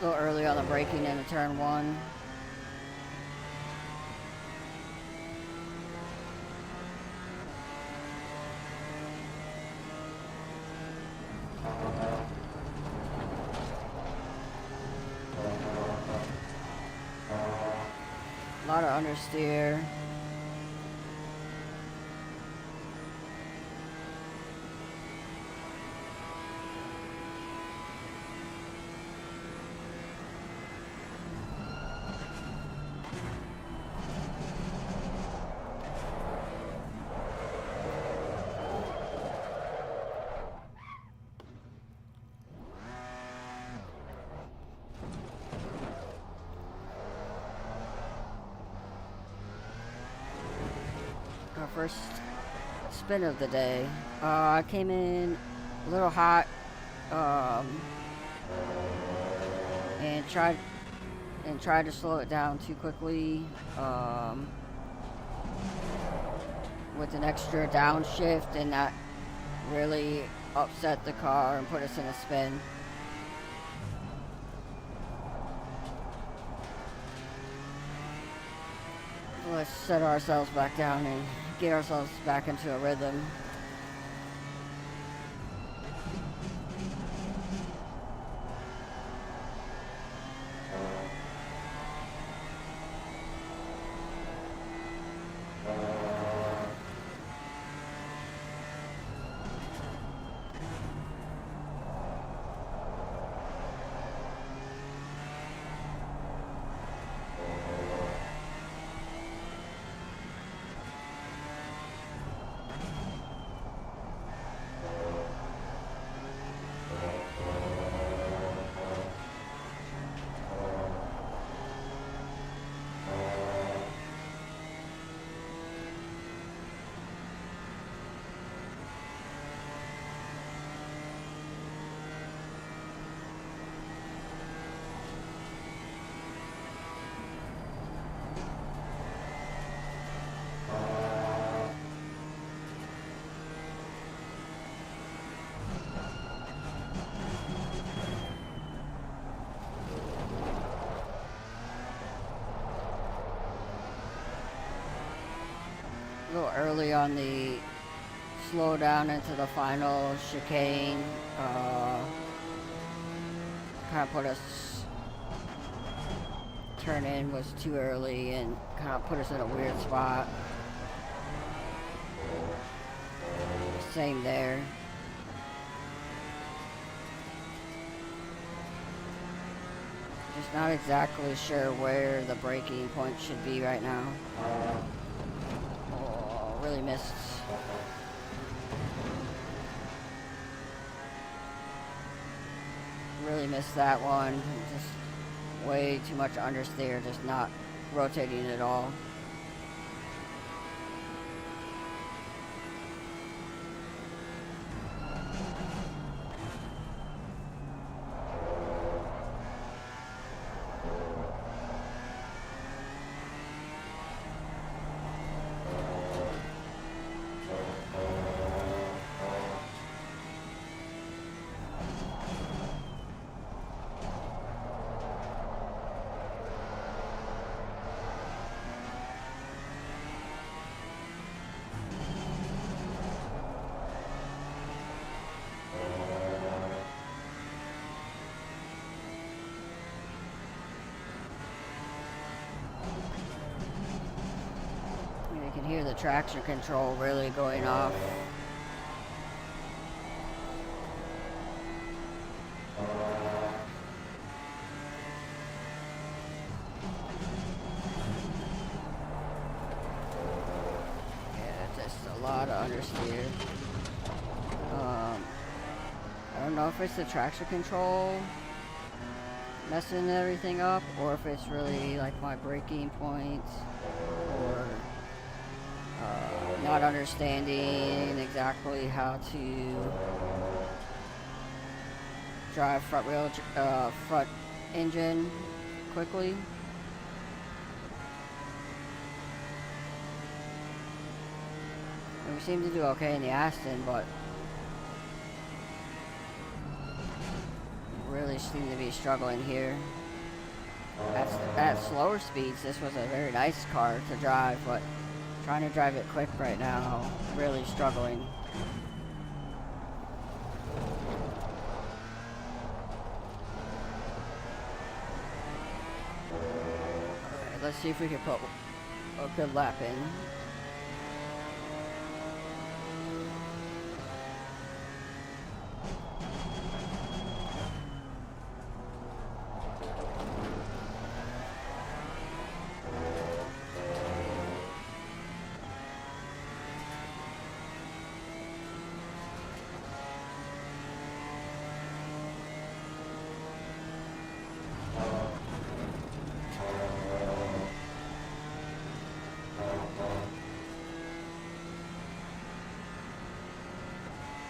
Speaker 2: A little early on the braking into turn one.
Speaker 1: A lot of understeer. Our first spin of the day. I came in a little hot, and tried to slow it down too quickly, with an extra downshift, and that really upset the car and put us in a spin. Let's set ourselves back down and get ourselves back into a rhythm. A little early on the slow down into the final chicane. Kind of put us, turn in was too early and kind of put us in a weird spot. Same there. Just not exactly sure where the braking point should be right now. Really missed. Really missed that one. Just way too much understeer, just not rotating at all. You can hear the traction control really going off. Yeah, just a lot of understeer. I don't know if it's the traction control messing everything up, or if it's really like my braking points, or not understanding exactly how to drive front engine quickly. And we seem to do okay in the Aston, but really seem to be struggling here. At slower speeds, this was a very nice car to drive, but trying to drive it quick right now, really struggling. let's see if we can put a good lap in.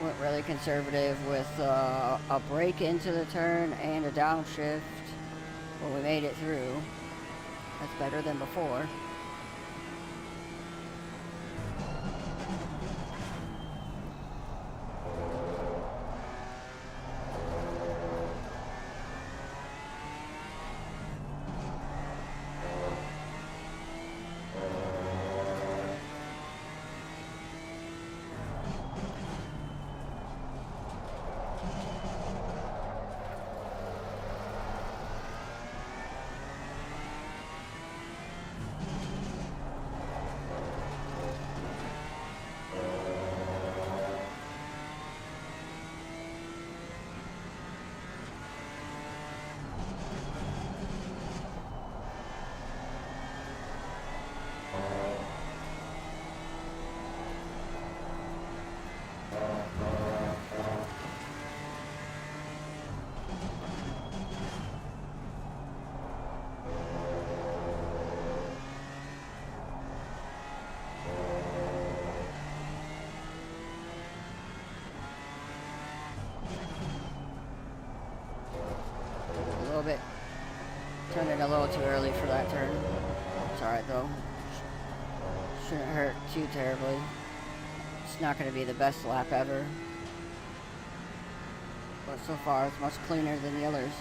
Speaker 1: Went really conservative with a brake into the turn and a downshift. Well, we made it through. That's better than before. A little bit. Turned it a little too early for that turn. It's alright though. Shouldn't hurt too terribly. It's not going to be the best lap ever. But so far it's much cleaner than the others.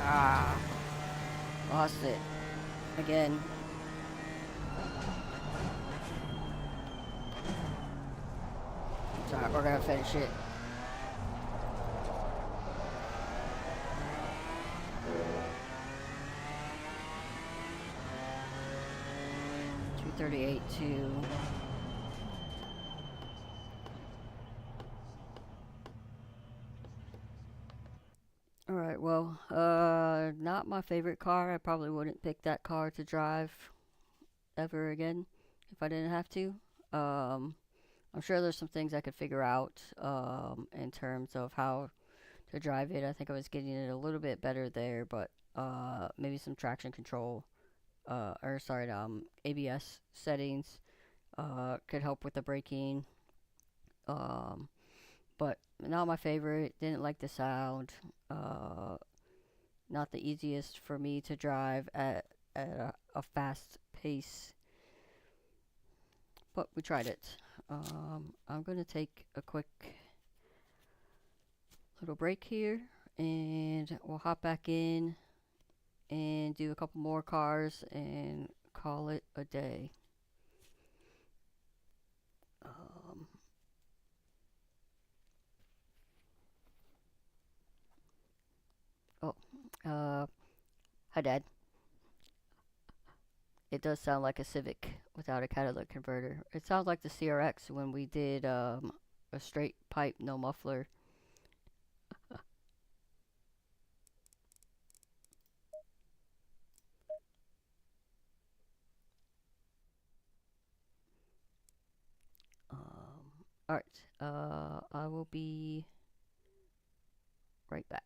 Speaker 1: Ah. Lost it. Again. It's alright, we're gonna finish it. .238 to... Alright, well, not my favorite car. I probably wouldn't pick that car to drive ever again if I didn't have to. I'm sure there's some things I could figure out in terms of how to drive it. I think I was getting it a little bit better there, but maybe some traction control, ABS settings could help with the braking. But not my favorite. Didn't like the sound. Not the easiest for me to drive at a fast pace. But we tried it. I'm going to take a quick little break here, and we'll hop back in and do a couple more cars and call it a day. Hi, Dad. It does sound like a Civic without a catalytic converter. It sounds like the CRX when we did a straight pipe, no muffler. Alright, I will be right back.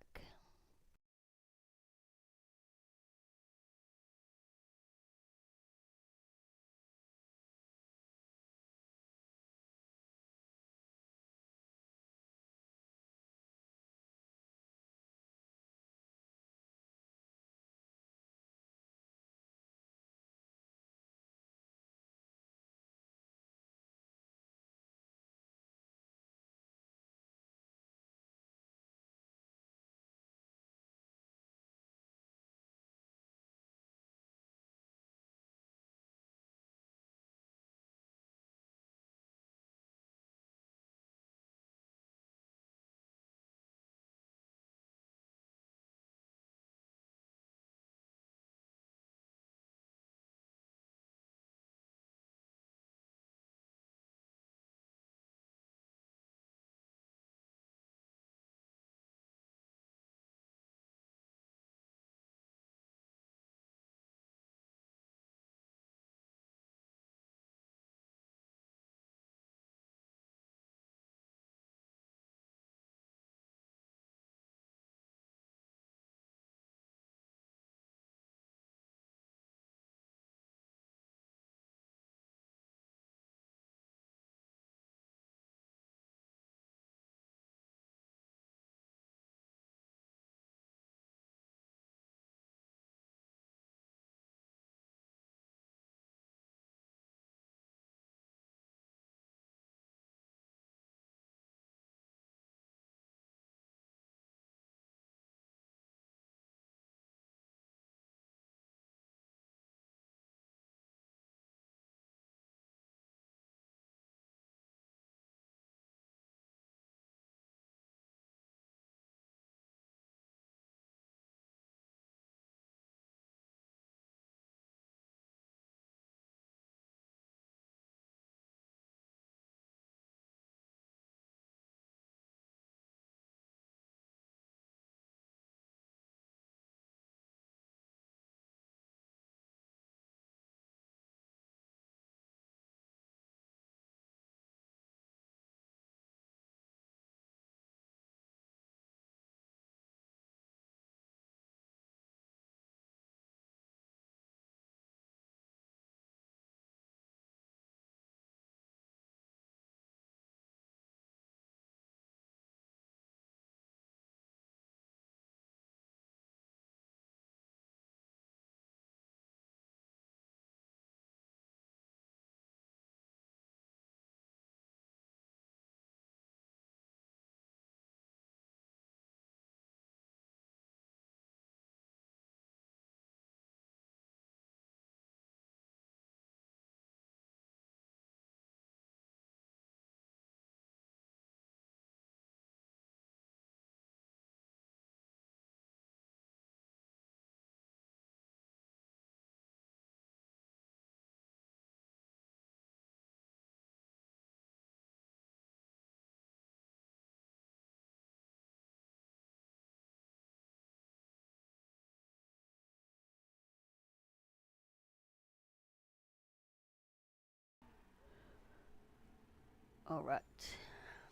Speaker 1: All right,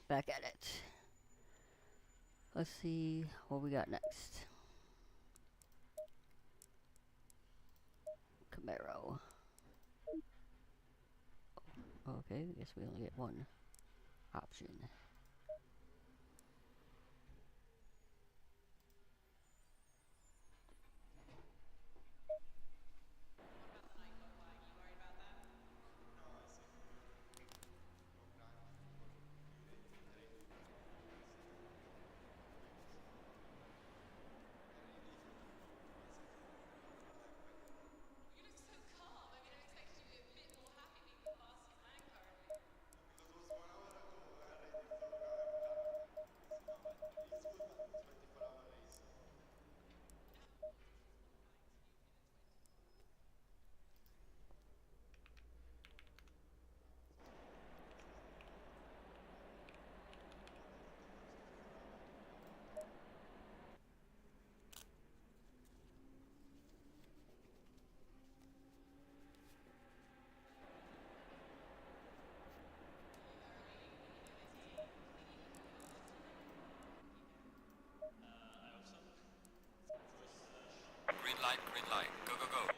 Speaker 1: back at it. Let's see what we got next. Camaro. Okay, I guess we only get one option.
Speaker 2: Green light, go, go, go.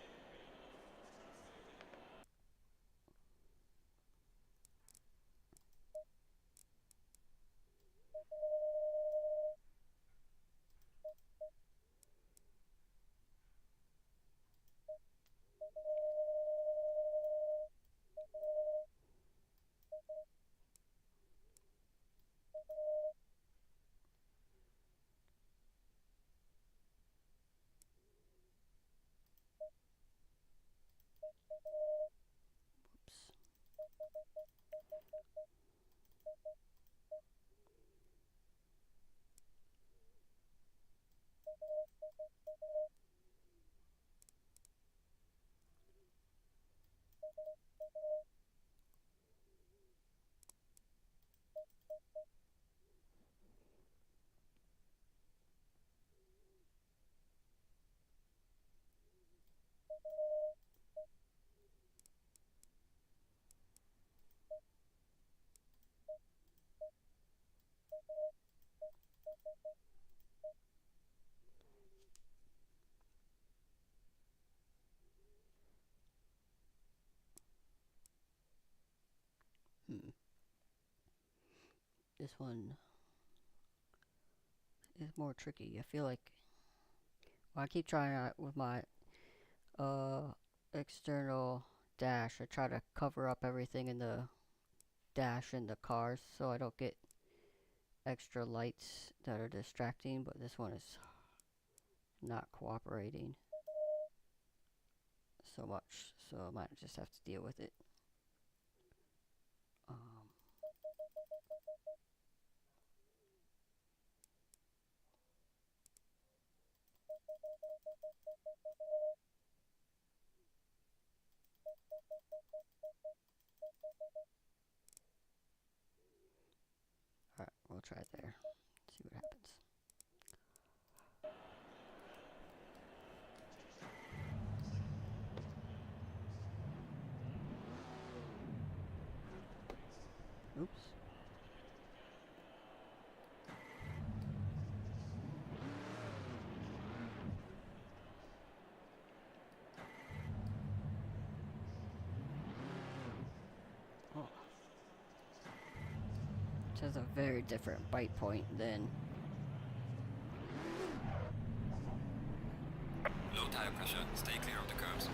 Speaker 1: Oops. Hmm. This one is more tricky. I feel like when I keep trying out with my uh external dash, I try to cover up everything in the dash in the cars so I don't get extra lights that are distracting, but this one is not cooperating so much, so I might just have to deal with it. Um, Alright, we'll try it there. See what happens. Oops. Oh. It has a very different bite point than.
Speaker 2: Low tire pressure, stay clear of the curves.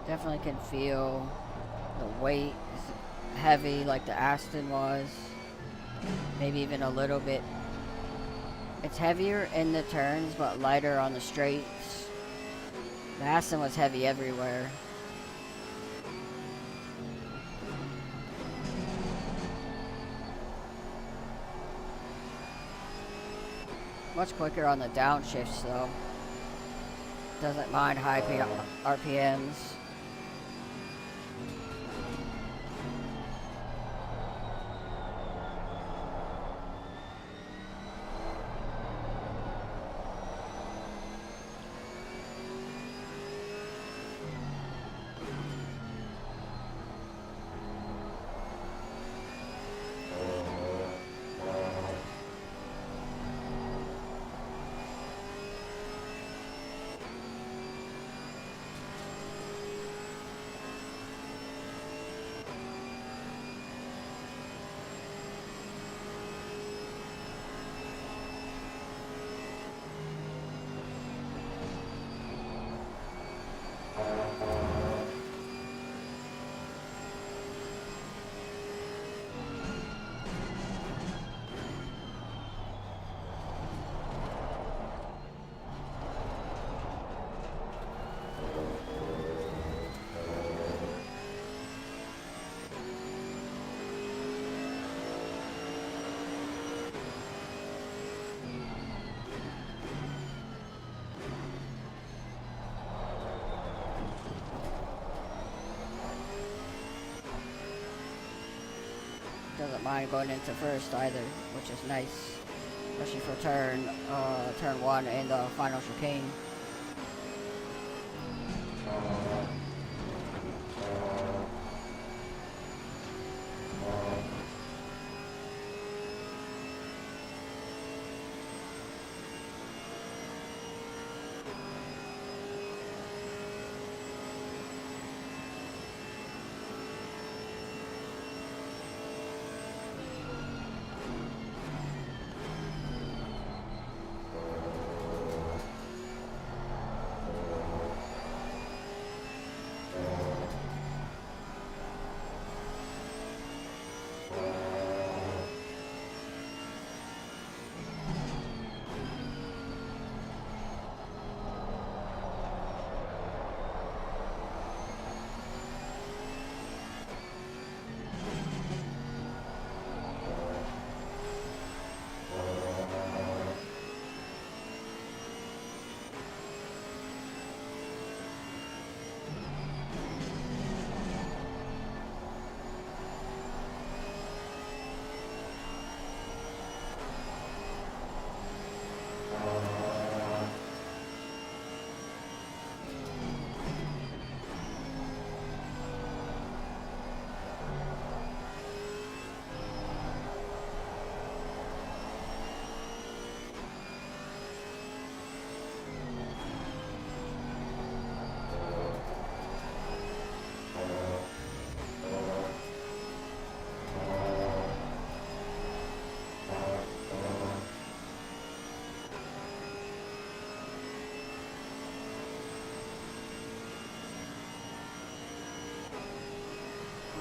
Speaker 1: Definitely can feel the weight is heavy like the Aston was. Maybe even a little bit. It's heavier in the turns, but lighter on the straights. The Aston was heavy everywhere. Much quicker on the downshifts though. Doesn't mind high RPMs. Doesn't mind going into first either, which is nice, especially for turn one and the final chicane.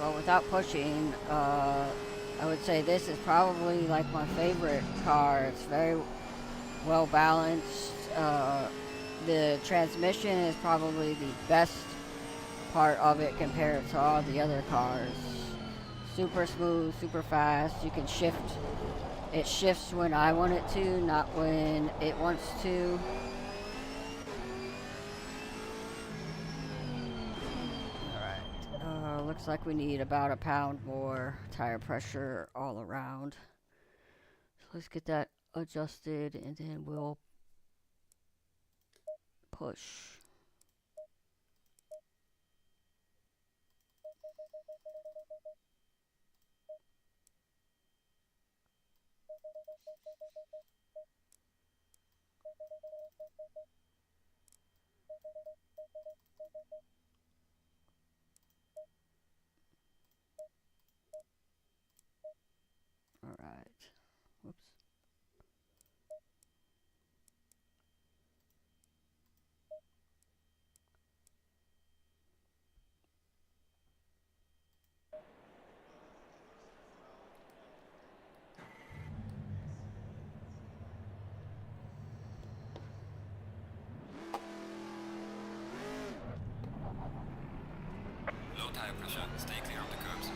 Speaker 1: Well, without pushing, I would say this is probably like my favorite car. It's very well balanced. The transmission is probably the best part of it compared to all the other cars. Super smooth, super fast. You can shift. It shifts when I want it to, not when it wants to. Alright. Looks like we need about a pound more tire pressure all around. So let's get that adjusted and then we'll push. Alright. Whoops.
Speaker 2: tire pressure. Stay clear of the curbs.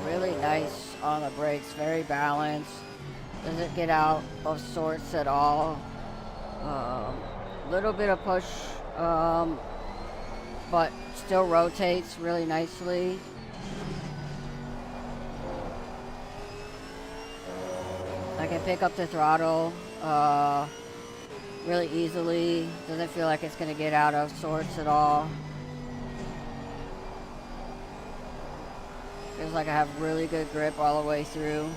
Speaker 1: Really nice on the brakes, very balanced. Doesn't get out of sorts at all. Little bit of push, but still rotates really nicely. I can pick up the throttle really easily. Doesn't feel like it's going to get out of sorts at all. Feels like I have really good grip all the way through.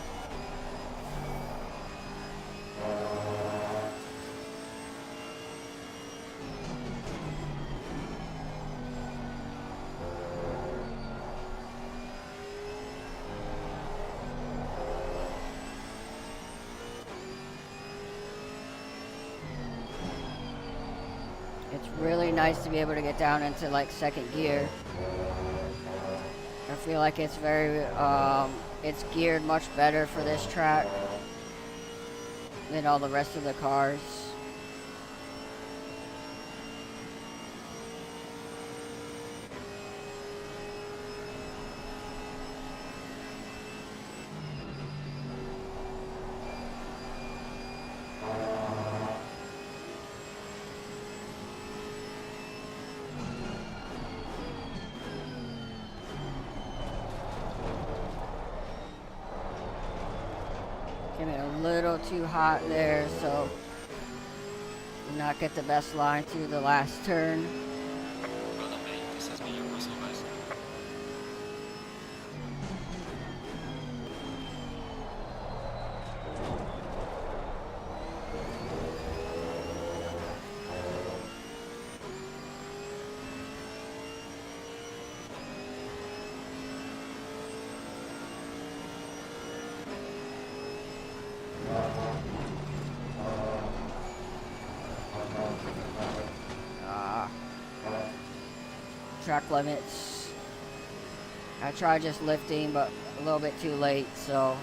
Speaker 1: It's really nice to be able to get down into like second gear. I feel like it's it's geared much better for this track than all the rest of the cars. Came in a little too hot there, so did not get the best line through the last turn.
Speaker 2: Brother May, this has been your personal best.
Speaker 1: Ah, track limits. I tried just lifting, but a little bit too late, so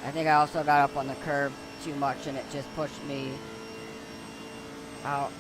Speaker 1: I think I also got up on the curb too much and it just pushed me out.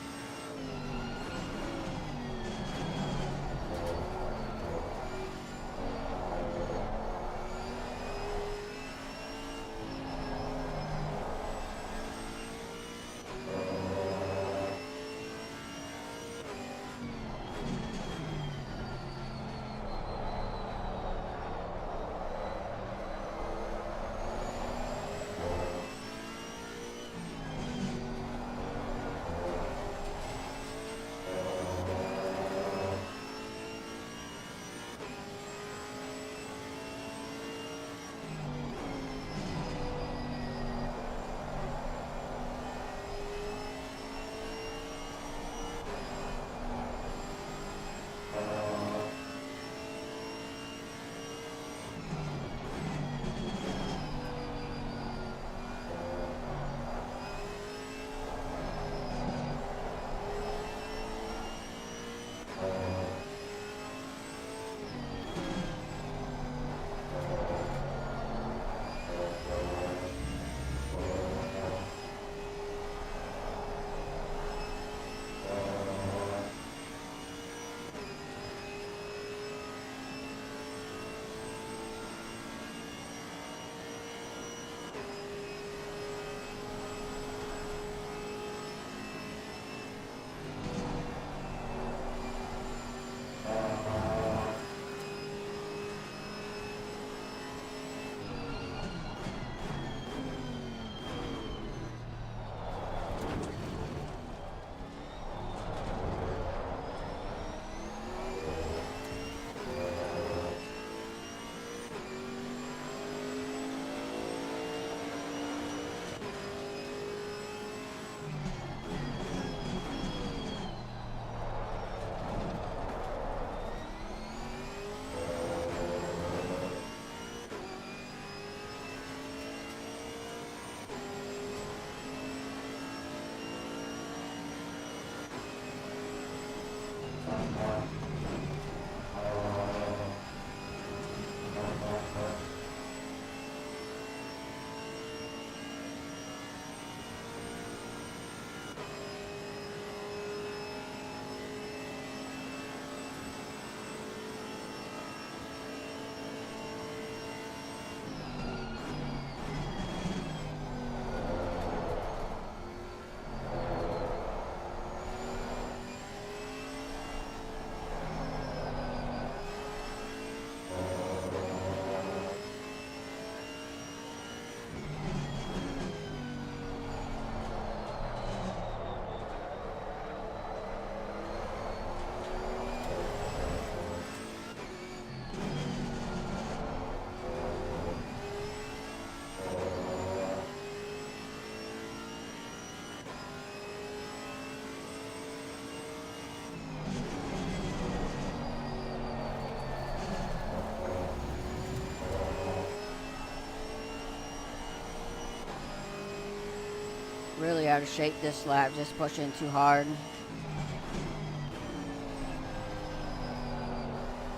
Speaker 1: Really out of shape this lap, just pushing too hard.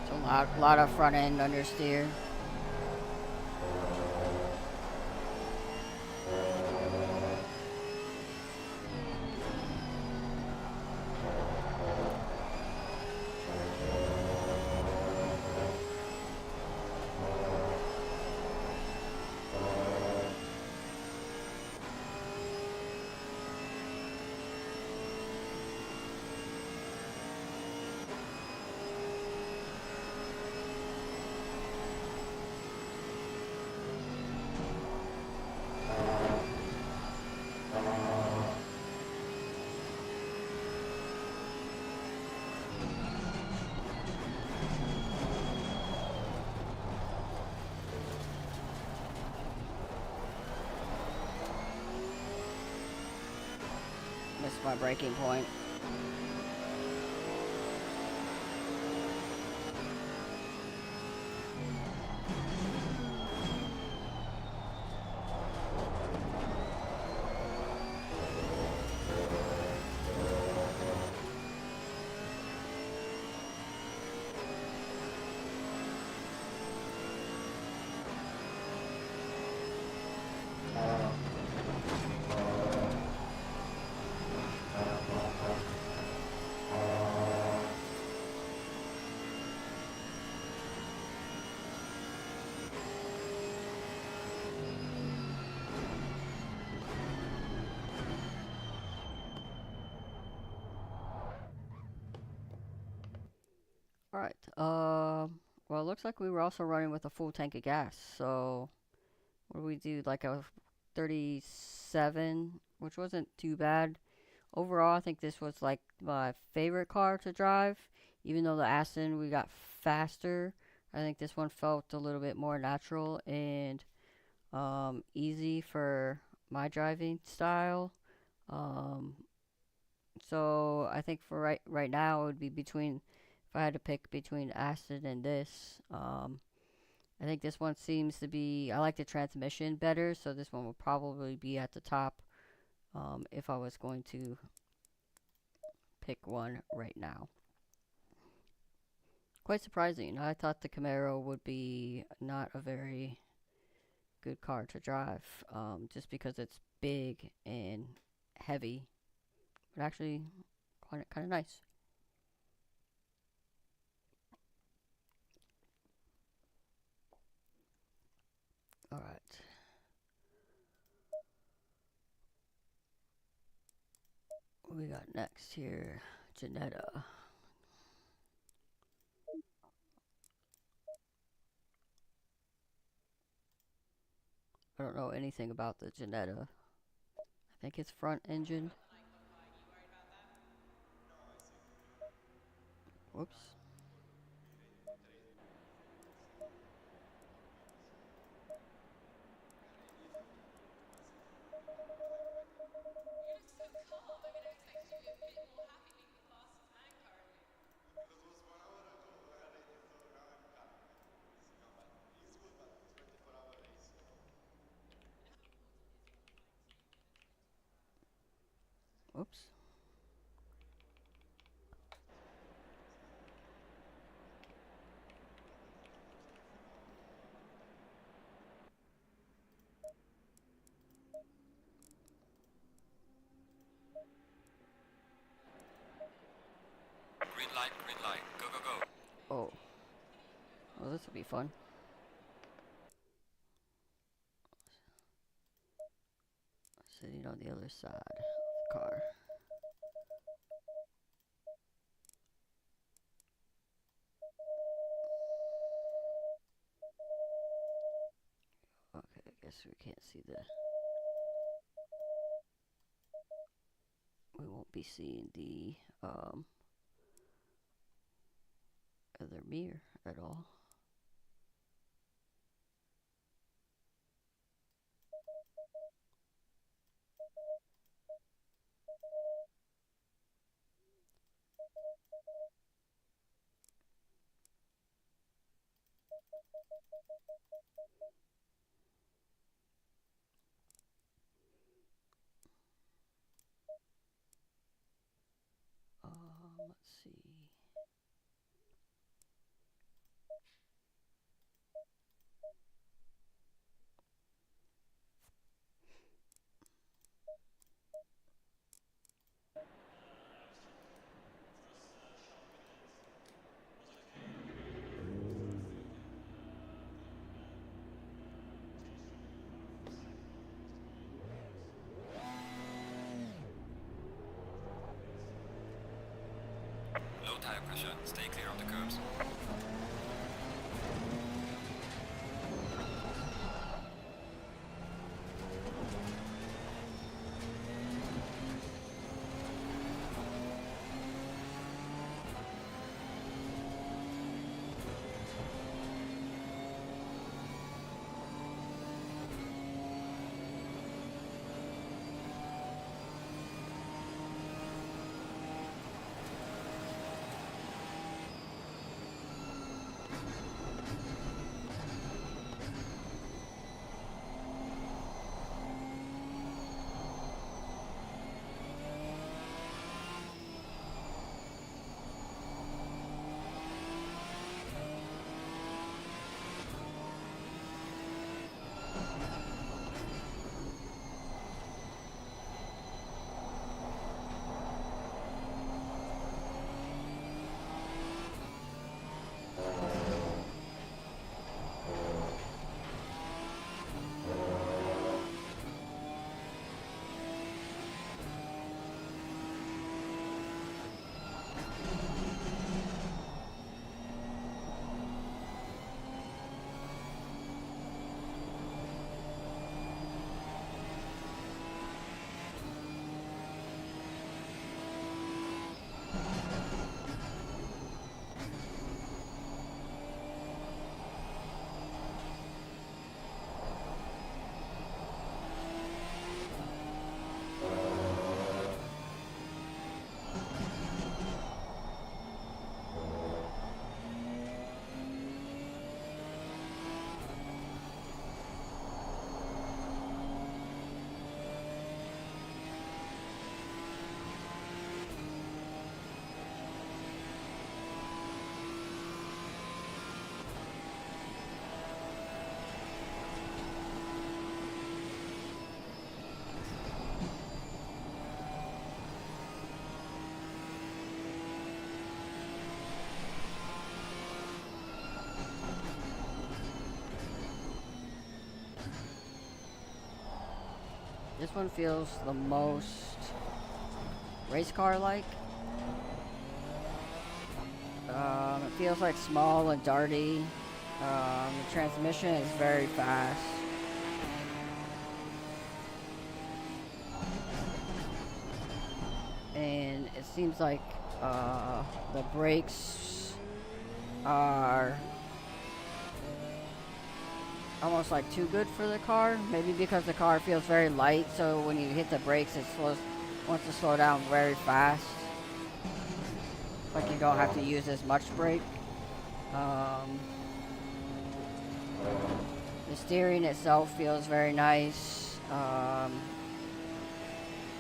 Speaker 1: It's a lot of front end understeer. It's my breaking point. All right. Well, it looks like we were also running with a full tank of gas. So, what do we do? Like a 37, which wasn't too bad. Overall, I think this was like my favorite car to drive. Even though the Aston we got faster, I think this one felt a little bit more natural and easy for my driving style. Um, so I think for right now it would be between if I had to pick between Aston and this. I think this one seems to be I like the transmission better, so this one would probably be at the top if I was going to pick one right now. Quite surprising. I thought the Camaro would be not a very good car to drive, just because it's big and heavy, but actually kind of nice. All right, what we got next here? Janetta. I don't know anything about the Janetta. I think it's front engine. Whoops. Whoops.
Speaker 2: Green light, go, go, go.
Speaker 1: Oh, well, this will be fun. Sitting on the other side of the car. Okay, I guess we can't see the. We won't be seeing the other mirror at all. Let's see.
Speaker 2: Low tire pressure, stay clear on the curbs.
Speaker 1: This one feels the most race car like. It feels like small and darty. The transmission is very fast. And it seems like the brakes are almost like too good for the car. Maybe because the car feels very light, so when you hit the brakes, it wants to slow down very fast. Like you don't have to use as much brake. The steering itself feels very nice.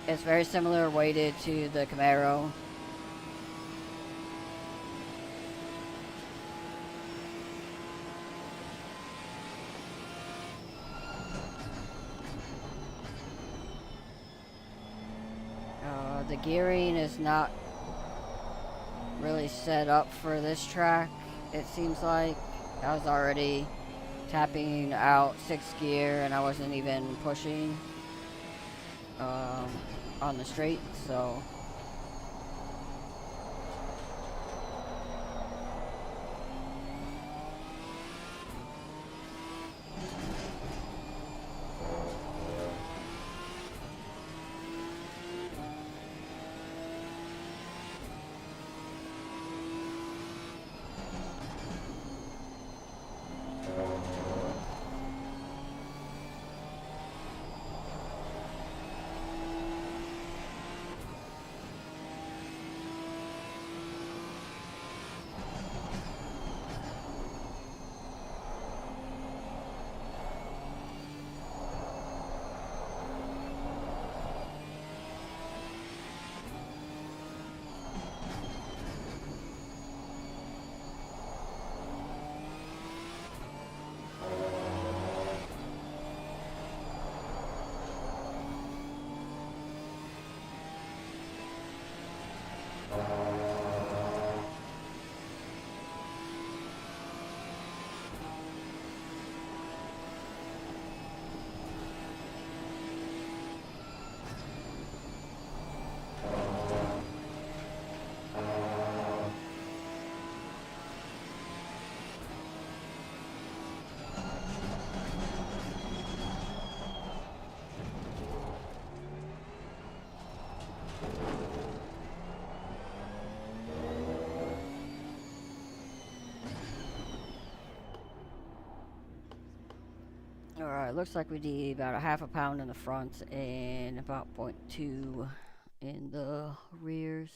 Speaker 1: It's very similar weighted to the Camaro. The gearing is not really set up for this track. It seems like I was already tapping out 6th gear and I wasn't even pushing on the straight, so alright, looks like we need about a half a pound in the front and about 0.2 in the rears.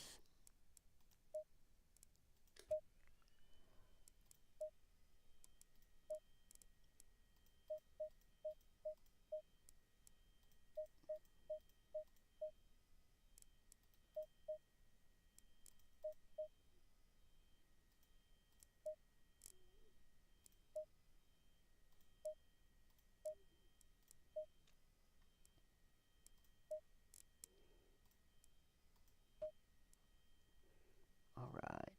Speaker 1: Alright.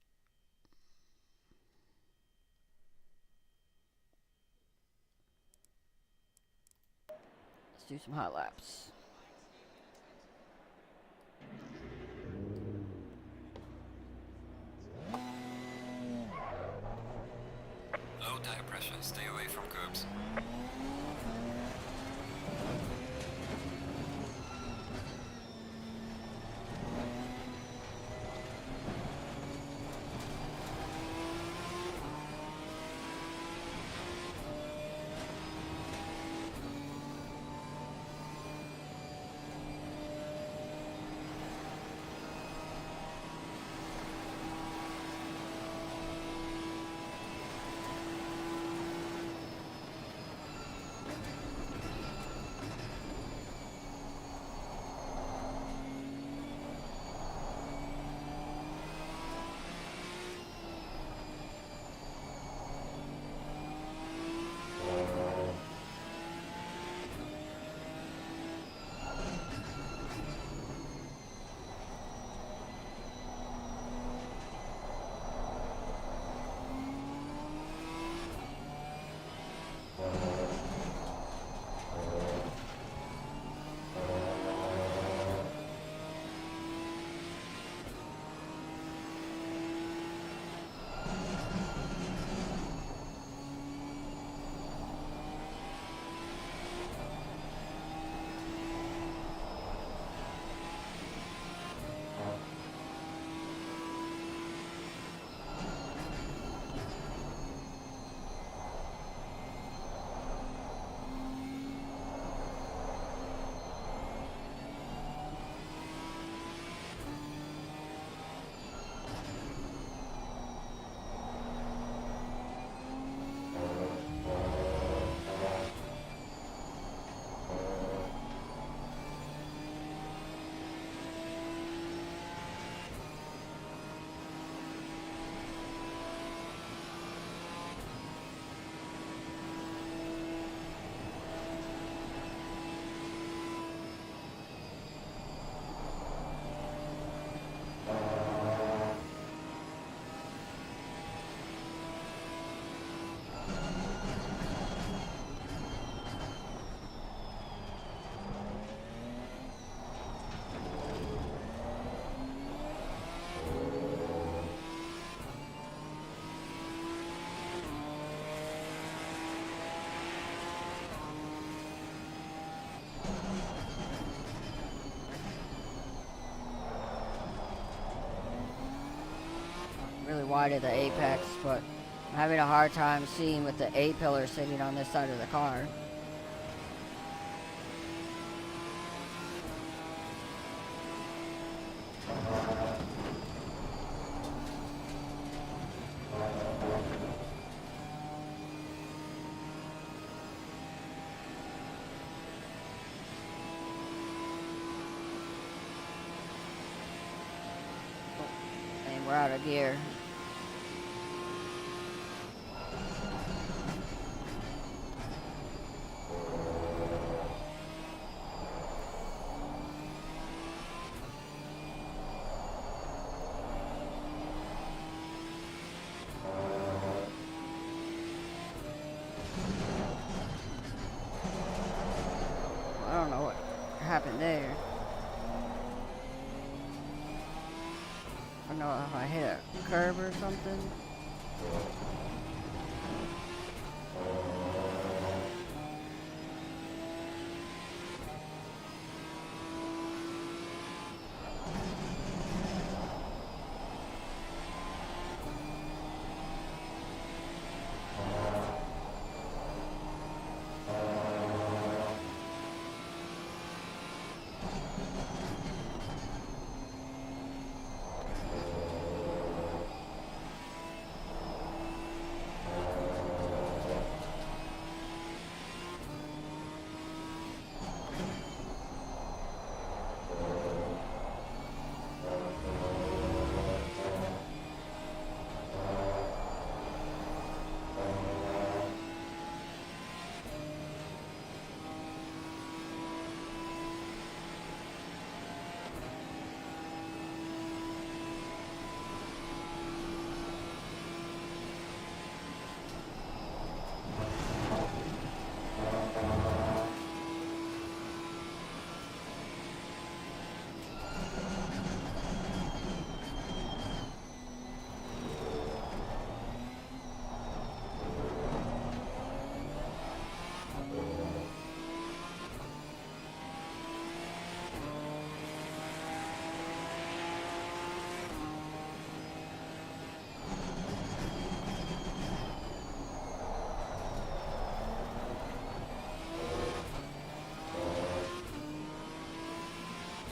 Speaker 1: Let's do some hot laps.
Speaker 2: Low tire pressure, stay away from curbs.
Speaker 1: wide of the apex, but I'm having a hard time seeing with the A-pillar sitting on this side of the car. And we're out of gear. I don't know what happened there. I don't know if I hit a curb or something.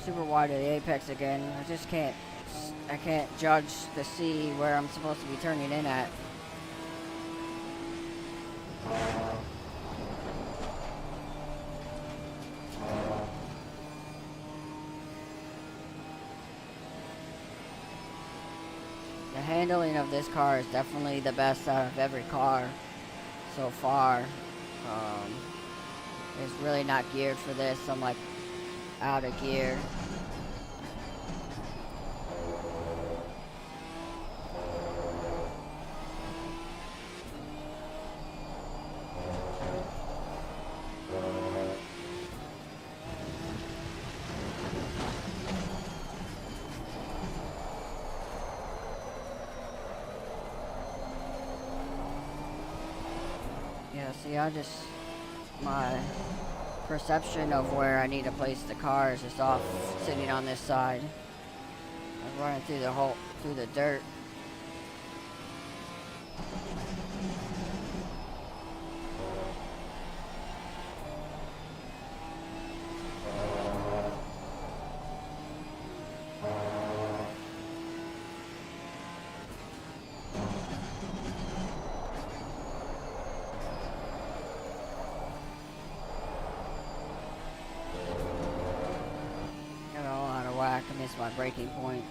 Speaker 1: Super wide of the apex again. I can't judge to see where I'm supposed to be turning in at. The handling of this car is definitely the best out of every car so far. It's really not geared for this. I'm like out of gear. Yeah, see, my perception of where I need to place the car is just off sitting on this side. I'm running through the dirt. Got all out of whack. I missed my braking point.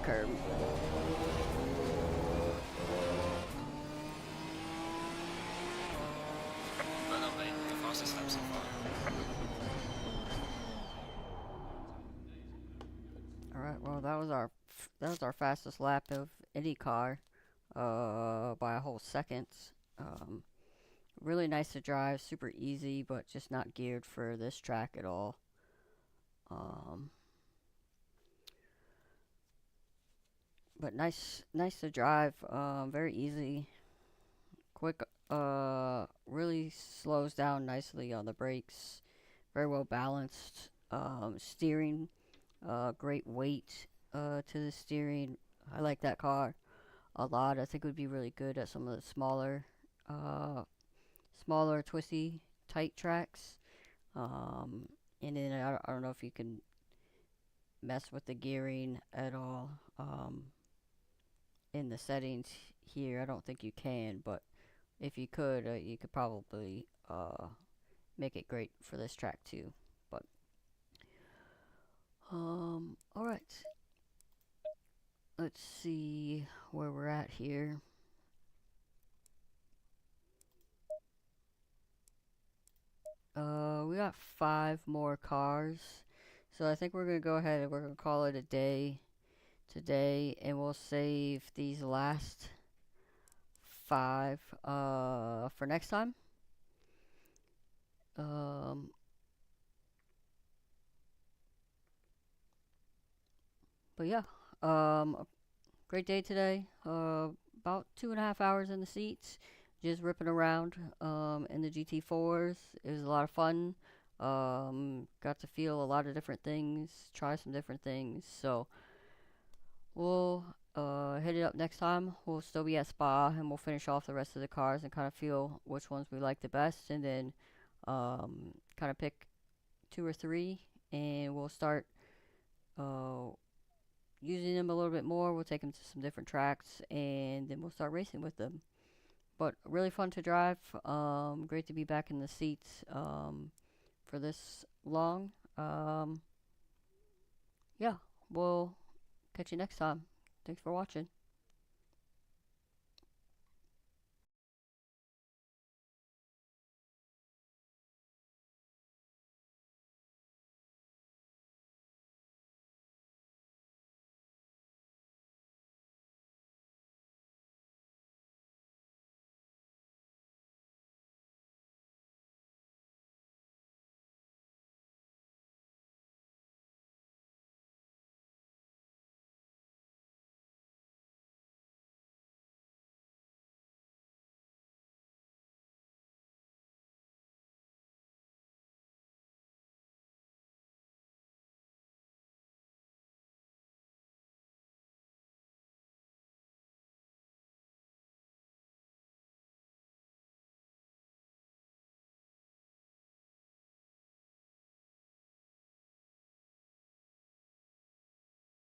Speaker 1: Curb. right. Well, that was our fastest lap of any car, by a whole second. Um, Really nice to drive, super easy, but just not geared for this track at all. Um, but nice to drive. Very easy, quick. Really slows down nicely on the brakes. Very well balanced. Steering, great weight. To the steering. I like that car a lot. I think it would be really good at some of the uh, smaller, twisty, tight tracks. Um, and then I don't know if you can mess with the gearing at all. In the settings here, I don't think you can, but if you could probably make it great for this track too. But all right, let's see where we're at here. We got five more cars, so I think we're gonna go ahead and we're gonna call it a day today, and we'll save these last five for next time. Um, but yeah, great day today. About 2.5 hours in the seats, just ripping around in the GT4s. It was a lot of fun. Got to feel a lot of different things, try some different things. So we'll hit it up next time. We'll still be at Spa and we'll finish off the rest of the cars and kind of feel which ones we like the best, and then kind of pick two or three, and we'll start uh, using them a little bit more. We'll take them to some different tracks, and then we'll start racing with them. But really fun to drive. Great to be back in the seats for this long. Yeah, we'll catch you next time. Thanks for watching.